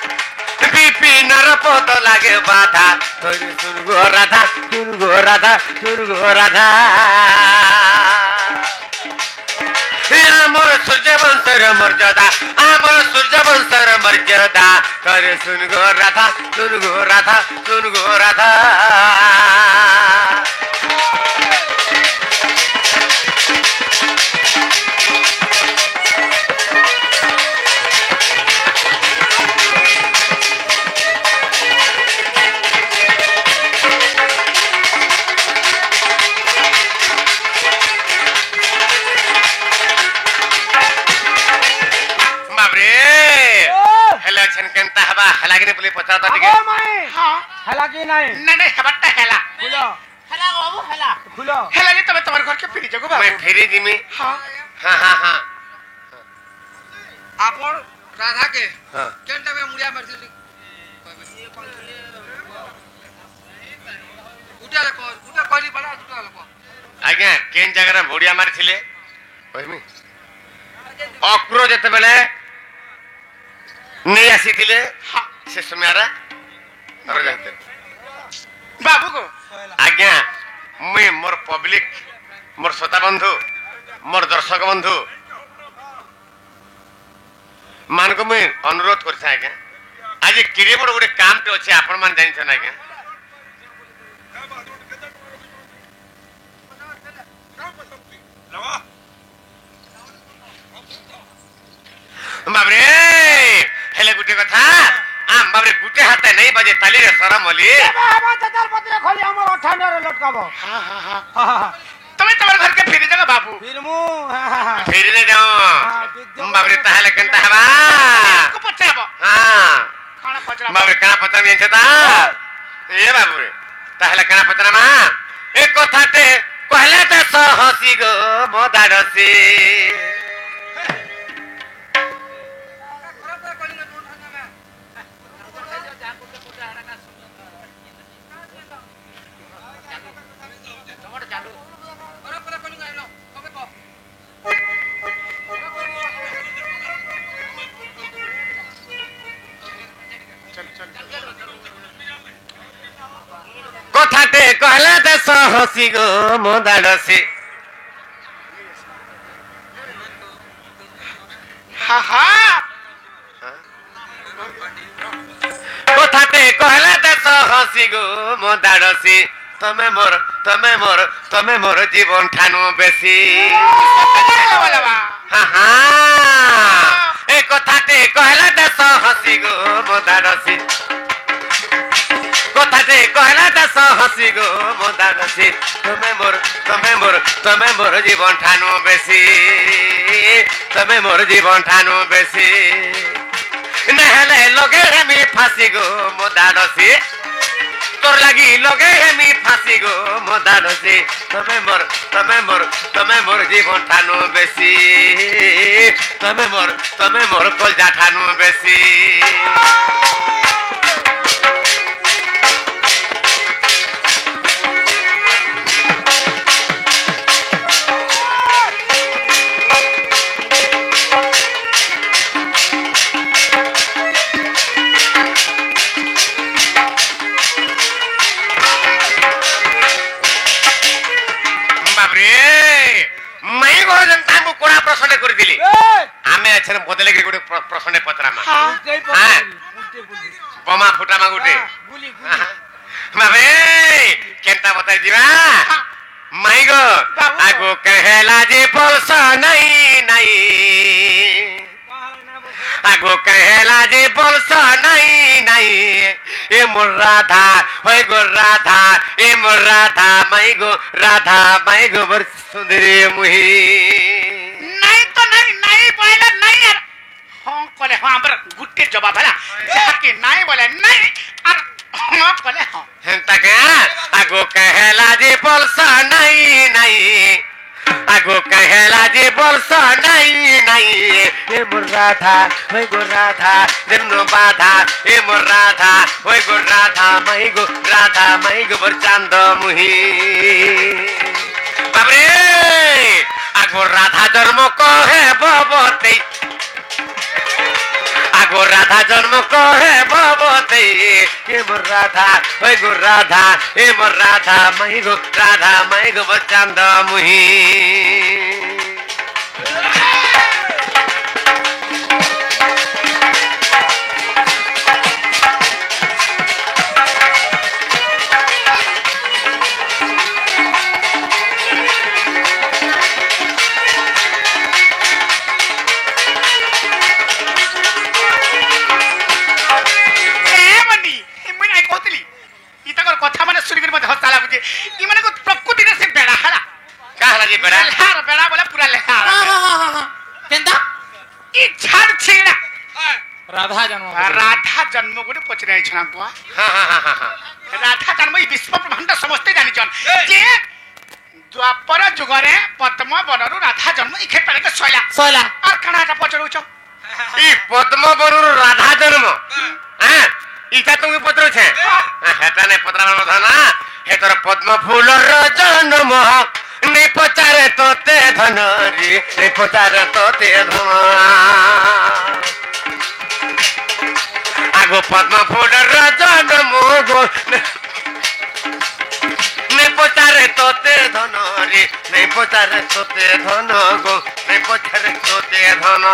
[SPEAKER 1] विपिन पद लागे बाधा सुनगो राधा सुनगो राधा सुनगो राधा आमर सूर्यवंशर मर्यादा आमर सूर्यवंशर मर्यादा करे सुनगो राधा सुनगो राधा सुनगो राधा केनता हबा हला के बोले पचाता टिके
[SPEAKER 3] ओ माई हां हला के नहीं
[SPEAKER 4] नहीं हबट्टा हेला
[SPEAKER 3] खुलो हला बाबू हला खुलो
[SPEAKER 4] हेला नहीं तबे तुम्हारे घर के फिरी जगो बाबू
[SPEAKER 1] मैं फिरी दिमी
[SPEAKER 4] हां
[SPEAKER 1] हां हां हां
[SPEAKER 4] आपन राधा के
[SPEAKER 1] हां
[SPEAKER 4] केनटा में मुड़िया मरसी उटा कोली बड़ा उटा लको
[SPEAKER 1] आज्ञा केन जगह रे भोडिया मारी थिले कहमी अक्रो जते बेले नहीं आसी थिले से समयारा और जाते
[SPEAKER 4] बाबू को
[SPEAKER 1] आज्ञा मैं मोर पब्लिक मोर श्रोता बंधु मोर दर्शक बंधु मान को मैं अनुरोध करता आज्ञा आज किरे बड़ गोटे काम टे अच्छे आपण मान जानि छन आज्ञा बाबरे हेले गुटे कथा आम बाबरे गुटे हाथे नहीं बजे ताली रे शरम होली
[SPEAKER 3] बाबा ततर पत्र खोली हमर अठाने रे लटकाबो
[SPEAKER 4] हां हां हां तुम्हें तुम्हारे घर के फिरी जगह बाबू
[SPEAKER 3] फिर मु हां
[SPEAKER 1] फिर ने जाओ बाबरे ताहले केनता हबा
[SPEAKER 4] को पचाबो
[SPEAKER 1] हां
[SPEAKER 4] खाना पचरा
[SPEAKER 1] बाबरे काना पचरा में छता ए बाबरे ताहले काना पचरा मा एक कथाते कहले त सहसी गो मोदारसी कहला देश हसी गो मो दाड़सी कथाते कहला देश हसी गो मो दाड़सी तमे मोर जीवन ठानु बेसी ए कथाते कहला देश हसी गो मो दाड़सी कथाते कहला देश हसी गो मो दाड़सी तमे मोर जीवन ठानु बेसी तमे मोर जीवन ठानु बेसी नहले लगे मी फांसी गो मो दाड़सी तोर लगी लगे मी फांसी गो मो दाड़सी तमे मोर जीवन ठानु बेसी तमे मोर कलजा ठानु बेसी प्रश्न कर दिली आमे अच्छे बदले गोटे प्रश्न पचरामा बमा फुटामा गोटे बाबे केनता बताई दिबा माई गो आगो कहेला जे बोलस नहीं आगो कहेला जे बोलस नहीं ए मोर राधा होय गो राधा ए मोर राधा माई गो बर सुंदरी मुही
[SPEAKER 4] बोले हाँ पर गुट्टे जवाब है ना जाके नहीं बोले नहीं और हाँ बोले हाँ
[SPEAKER 1] हेंता क्या आगो कहेला जे बोलसा नहीं आगो कहेला जे बोलसा नहीं ए मोर राधा होय गो राधा जन्नो बाधा ए मोर राधा होय गो राधा माई गो बर चांद मुही बाबरे आगो राधा जन्म कहे बबते आगो राधा जन्म कहे बबते ए मोर राधा होय गो राधा ए मोर राधा माई गो बर चांद मुही
[SPEAKER 4] कथा माने सुनी मत हंसा लागुचे ई माने को प्रकृति से बेड़ा हला
[SPEAKER 1] काहला जे बेड़ा
[SPEAKER 4] बेड़ा बोला पूरा लेहा
[SPEAKER 3] केंदा
[SPEAKER 4] ई छाड़ छेड़ा
[SPEAKER 3] राधा
[SPEAKER 4] जन्म गोटे पचरे छना को राधा जन्म ई विश्व ब्रह्मांड समस्त जानि जन जे द्वापर जुगरे पद्म बनरु राधा जन्म ई खेपारे के सोयला और कणाटा पचरुछ
[SPEAKER 1] ई पद्म बनरु राधा जन्म हां इटा तुम पत्र छे हेटा ने पत्र न ना हे तोर पद्म फूल र जन्म ने पचारे तोते धन रे ने पचारे तोते धन आगो पद्म फूल र जन्म गो ने पचारे तोते धन रे ने पचारे तोते धन गो ने पचारे तोते धन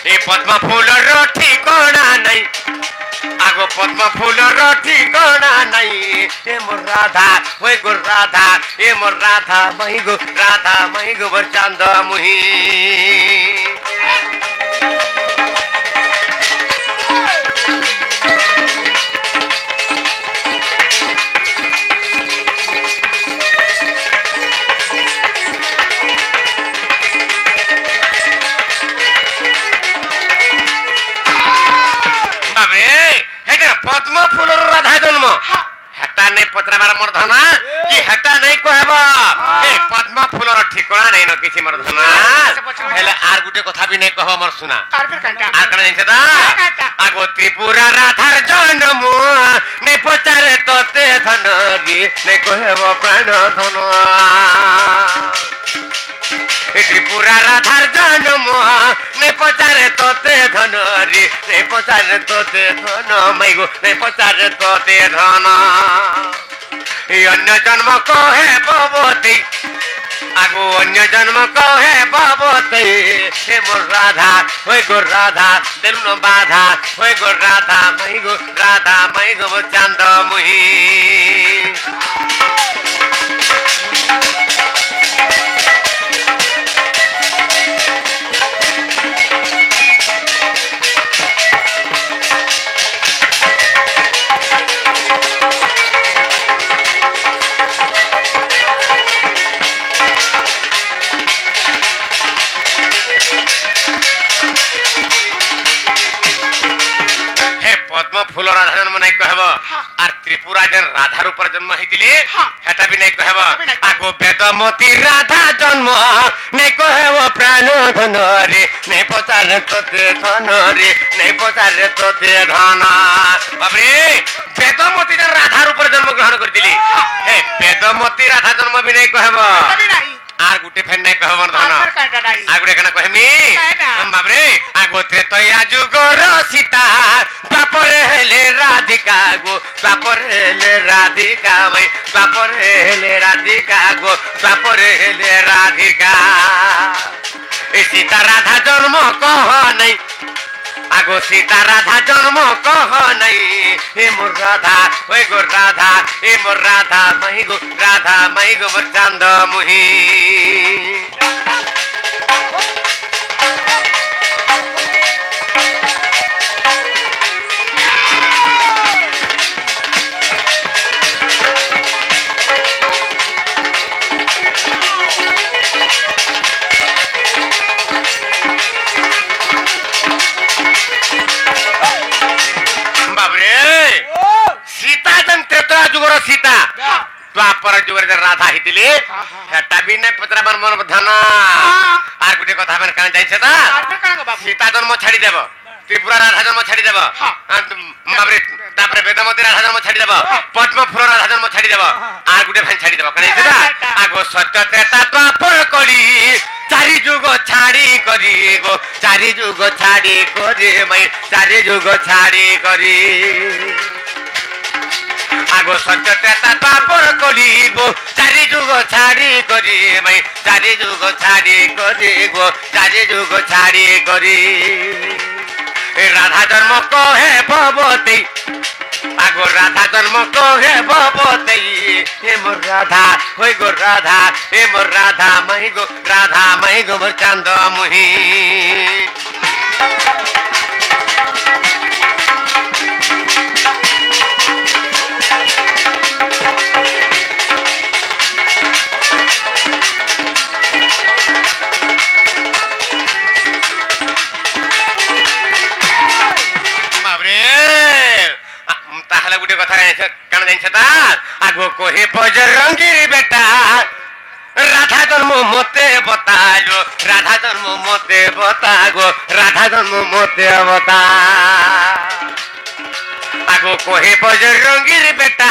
[SPEAKER 1] ए पद्म फूल रो ठिकाना नहीं आगो पद्म फूल रो ठिकाना नहीं ए मोर राधा होय गो राधा ए मोर राधा मई गो बर चांद मुही पद्म फूल राधा जन्म हेटा नहीं पचराबार मोर धना कि हेटा नहीं कहबा ए पद्म फूल ठिकाना नहीं न किसी मोर धना हेले आर गुटे कथा भी नहीं कहबा मोर सुना
[SPEAKER 4] आर फिर कंटा
[SPEAKER 1] आर कने नहीं छदा आगो त्रिपुरा राधार जन्म नहीं पचारे तोते धन गी नहीं कहबा प्राण धन ত্রিপুরা রাধার জন্ম নেই পচারে তোতে ধন রে নেই পচারে তোতে ধন মাইগো নেই পচারে তোতে ধন অন্য জন্ম কহে ভবতী আগো অন্য জন্ম কহে ভবতী হে মোর রাধা হই গো রাধা দেন বাধা হই গো রাধা মাইগো চান্দ মুহি ফুল রাধা জন্ম নাই কহব আর ত্রিপুরা যেন রাধার উপর জন্ম হইতিলি হেটা বি নাই কহব আগো বেদমতী রাধা জন্ম নাই কহব প্রাণ ধন রে নাই পচারে তোতে ধন রে নাই পচারে তোতে ধন বাবরে বেদমতী যেন রাধার উপর জন্ম গ্রহণ করিতিলি হে বেদমতী রাধা জন্ম বি নাই কহব আর গুটে ফেন নাই কহব ধন আর গুটে কেন কহমি বাবরে আগো ত্রেতয়া যুগর সীতা বাপরে হেলে রাধিকা গো বাপরে হেলে রাধিকা ভাই বাপরে হেলে রাধিকা গো বাপরে হেলে রাধিকা এই সীতা রাধা জন্ম কহ নাই আগো সীতা রাধা জন্ম কহ নাই হে মোর রাধা ওই গো রাধা হে মোর রাধা মাই গো মোর চান্দ মুহি सीता जन त्रेतया जुगर सीता द्वापर जुगर राधा हितिले हेटा भी नै पत्रा मन मन धन आर गुटे कथा मन कान जाइछ ता सीता जन्म छाडी देब त्रिपुरा राधा जन्म छाडी देब बाबरे तापरे वेदमती राधा जन्म छाडी देब पद्म फूल राधा जन्म छाडी देब आर गुटे भाई छाडी देब कने ता आगो सत्य त्रेता द्वापर करी चारि जुग छाडी करी गो चारि जुग छाडी करी मै चारि जुग छाडी करी আগো সত্য ত্রেতা দ্বাপর কলিব চারি যুগ ছাড়ি করি মাই চারি যুগ ছাড়ি করি গো চারি যুগ ছাড়ি করি রাধা জন্ম কহে ভবতী আগো রাধা জন্ম কহে ভবতী হে মোর রাধা হই গো রাধা হে মোর রাধা মাই গো মোর চান্দ মুহি তাহলে গুটে কথা কেন জানিস তা আগো কহে বজরঙ্গীর বেটা রাধা জন্ম মতে বতালো রাধা জন্ম মতে বতাগো রাধা জন্ম মতে বতা আগো কহে বজরঙ্গীর বেটা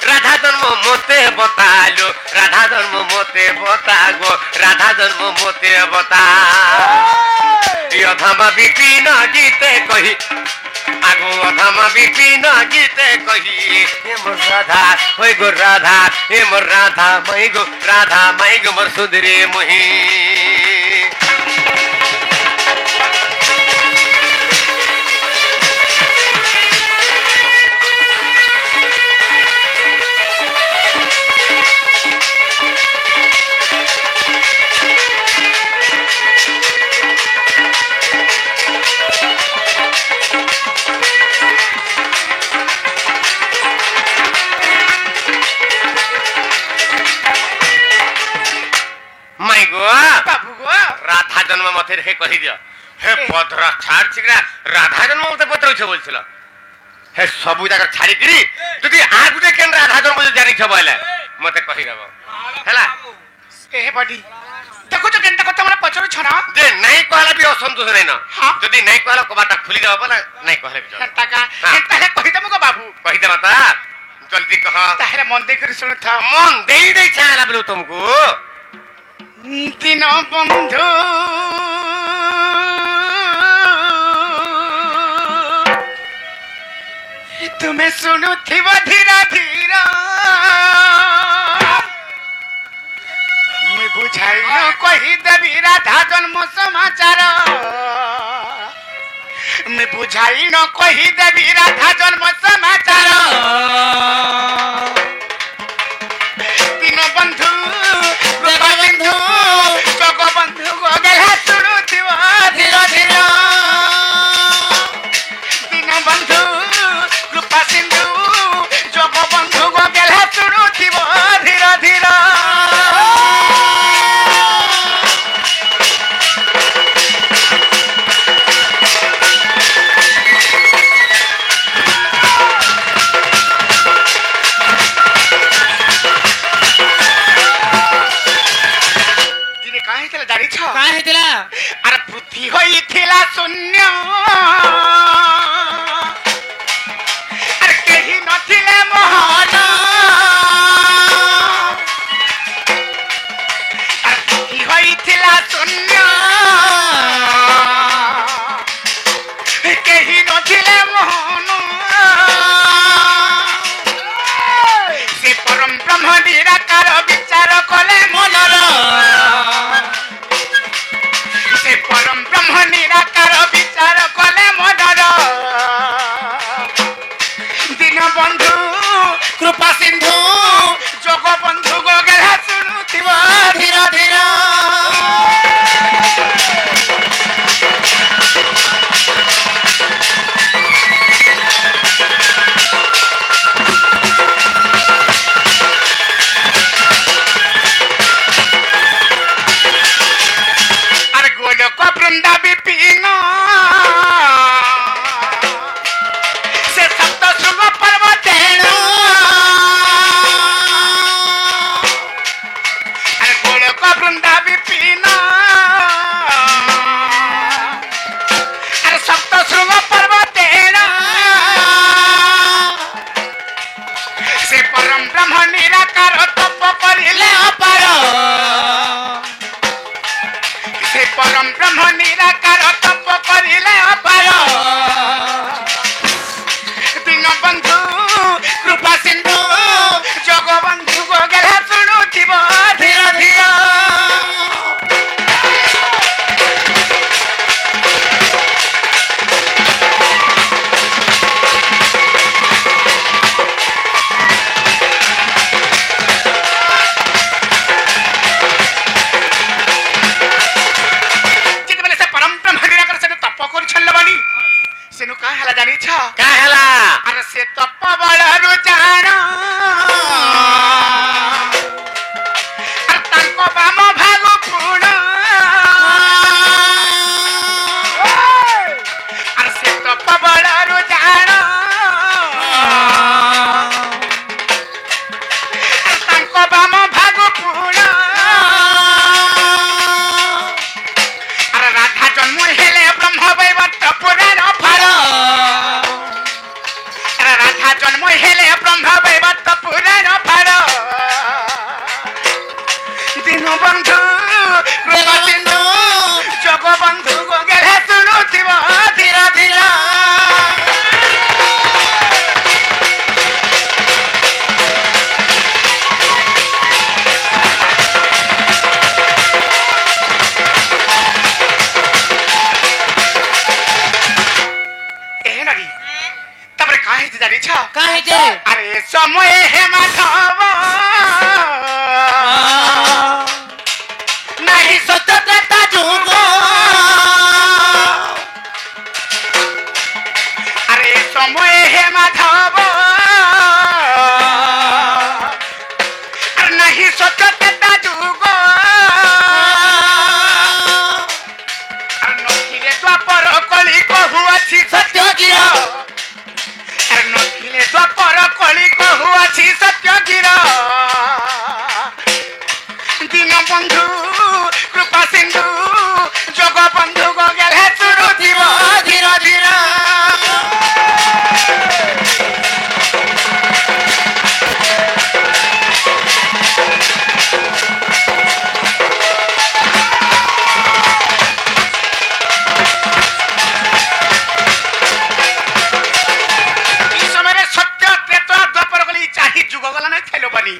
[SPEAKER 1] রাধা জন্ম মতে বতালো রাধা জন্ম মতে বতাগো রাধা জন্ম মতে বতা অধম বিপিন গীতে কহি আগো অধম বিপিন গীতে কহি হে মোর রাধা হই গো রাধা হে মোর রাধা মাই গো মোর সুন্দরী মুহি রাধা জন্ম মতে রেখে কহি দিও হে পত্র ছাড় চিকরা রাধা জন্ম মতে পত্র হইছে বলছিল হে সবু জায়গা ছাড়ি করি যদি আর গুটে কেন রাধা জন্ম জানিছ বলে মতে কহি দেব হেলা
[SPEAKER 4] এ বডি দেখো তো কেনটা কথা মানে পচর ছড়া
[SPEAKER 1] যে নাই কহলা বি অসন্তোষ নাই না যদি নাই কহলা কবাটা খুলি দেব বলে নাই কহলে বি
[SPEAKER 4] টাকা তাহলে কহি দেব গো বাবু
[SPEAKER 1] কহি দেব তা জলদি কহ
[SPEAKER 4] তাহলে মন দেই করে শুন থা
[SPEAKER 1] মন দেই ছালা বলু তুমকু
[SPEAKER 4] दिन बंधु तुम्हें शुणुथिब धीरा धीरा मुई बुझाई न कही देवी राधा जन्म समाचार मैं बुझाई न कही देवी राधा जन्म समाचार दिन बंधु रूपा बंधु जग बंधु गगेला शुणुथिब धीरा धीरा दिन बंधु रूपा सिंधु जग बंधु गगेला शुणुथिब धीरा धीरा अरे पृथ्वी होइथिला शून्य अरे केही नथिले मोहन अरे पृथ्वी होइथिला शून्य केही नथिले मोहन से परम ब्रह्म निराकार विचार कले मनर परम ब्रह्म निराकार विचार कले मनर दिन बंधु कृपा सिंधु जग बंधु गगेला शुणुथिब धीरा धीरा वृंदा विपिन से सप्त शुभ पर्वतेन अरे गोलक वृंदा विपिन अरे सप्त शुभ पर्वतेन से परम ब्रह्म निराकार तप करिले अपार परम ब्रह्म निराकार तप करिले अपार दिन बंधु कृपा सिंधु जग बंधु गगेला शुणुथिब धीरा धीरा सेनु का हला जानी छ
[SPEAKER 1] का हला
[SPEAKER 4] अरे से तप बड़रु जान अरे तांको बाम भागु पूर्ण अरे से तप बड़रु जान अरे तांको बाम भागु पूर्ण अरे राधा जन्म हेले ब्रह्म वैवर्त पुराण राधा जन्म हेले ब्रह्म वैवर्त पुराण फाड़ दिन बंधु कृपा सिंधु जग बंधु गगेला शुणुथिब धीरा धीरा जानी छ
[SPEAKER 3] काहे जे
[SPEAKER 4] अरे समय हे माधव नहीं सत्यता जुग अरे समय हे माधव अरे नहीं सत्यता जुग अरे नखिले द्वापर कली कहु अछि सत्य गिर नखिले द्वापर कली कहु अछि सत्य गिर গলা না খেলো বানি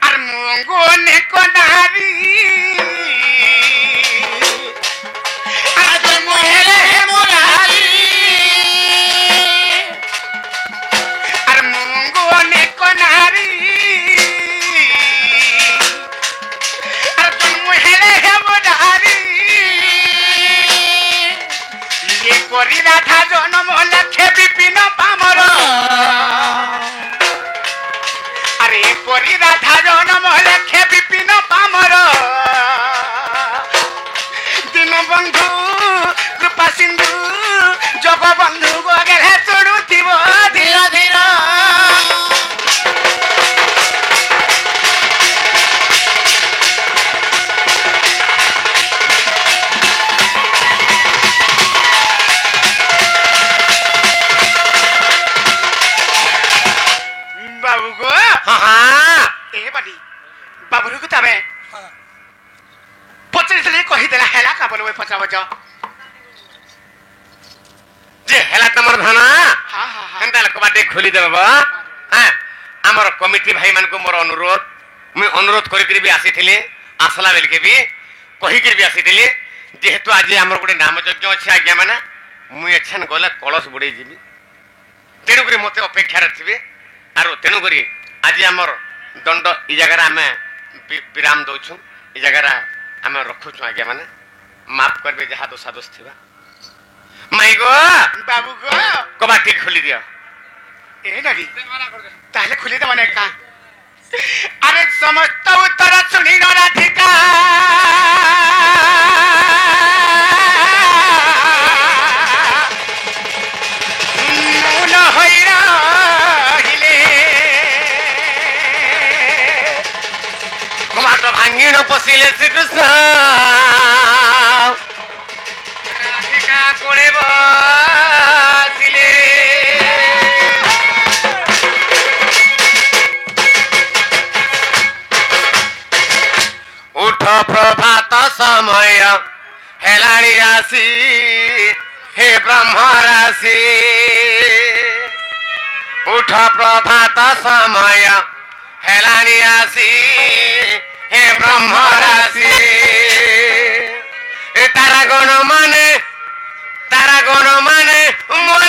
[SPEAKER 4] আর মঙ্গনে কোনারি আর তোর মহেলে মোরারি আর মঙ্গনে কোনারি আর তোর মহেলে মোরারি ইয়ে করি রাধা জনম লেখে বিপিন পামর আরে করি রাধা জনম লেখে বিপিন পামর দিন বন্ধু কৃপা সিন্ধু জগবন্ধু গেলে চড়ুথিব ধীর ধীর বাবু গো এ বাড়ি বাবুর তবে পচারিলে কহিদেলা হেলা কাবল ওই পচাবচ
[SPEAKER 1] যে হেলা তোমার ধানা
[SPEAKER 4] হা হা হা
[SPEAKER 1] কেনতা কবাটে খুলি দেব হ্যাঁ আমার কমিটি ভাই মানকু মোর অনুরোধ মুই অনুরোধ করি বি আসিଥିଲି আসলা বেলকে বি কহিকি বি আসিଥିଲି যেহেতু আজ আমার গোটে নামযজ্ঞ আছে আজ্ঞা মানে মুই এছান গলে কলস বুড়াই যাবি তেণুকরি মতে অপেক্ষার থিবে আর তেণুকরি আজ আমার দণ্ড এই জায়গায় আমি বিরাম দৌছু এই জায়গায় আমি রখুছু আজ্ঞা মানে মাফ করবে যাহা দোষা দোষ থিবা মাই গো
[SPEAKER 4] বাবু গো
[SPEAKER 1] কবাটি খুলি দিও
[SPEAKER 4] এ নাকি তাহলে খুলে দেব না কা আরে সমস্ত উত্তর শুনি রাধিকা মৌন হইরা হিলে
[SPEAKER 1] কবাট ভাঙিণ পশিলে শ্রীকৃষ্ণ রাধিকা কোড়ে বসিলে উঠ প্রভাত সময় হেলাড়ি রাশি হে ব্রহ্ম রাশি উঠ প্রভাত সময় হেলাড়ি রাশি হে ব্রহ্ম রাশি তারা গণ মানে মলি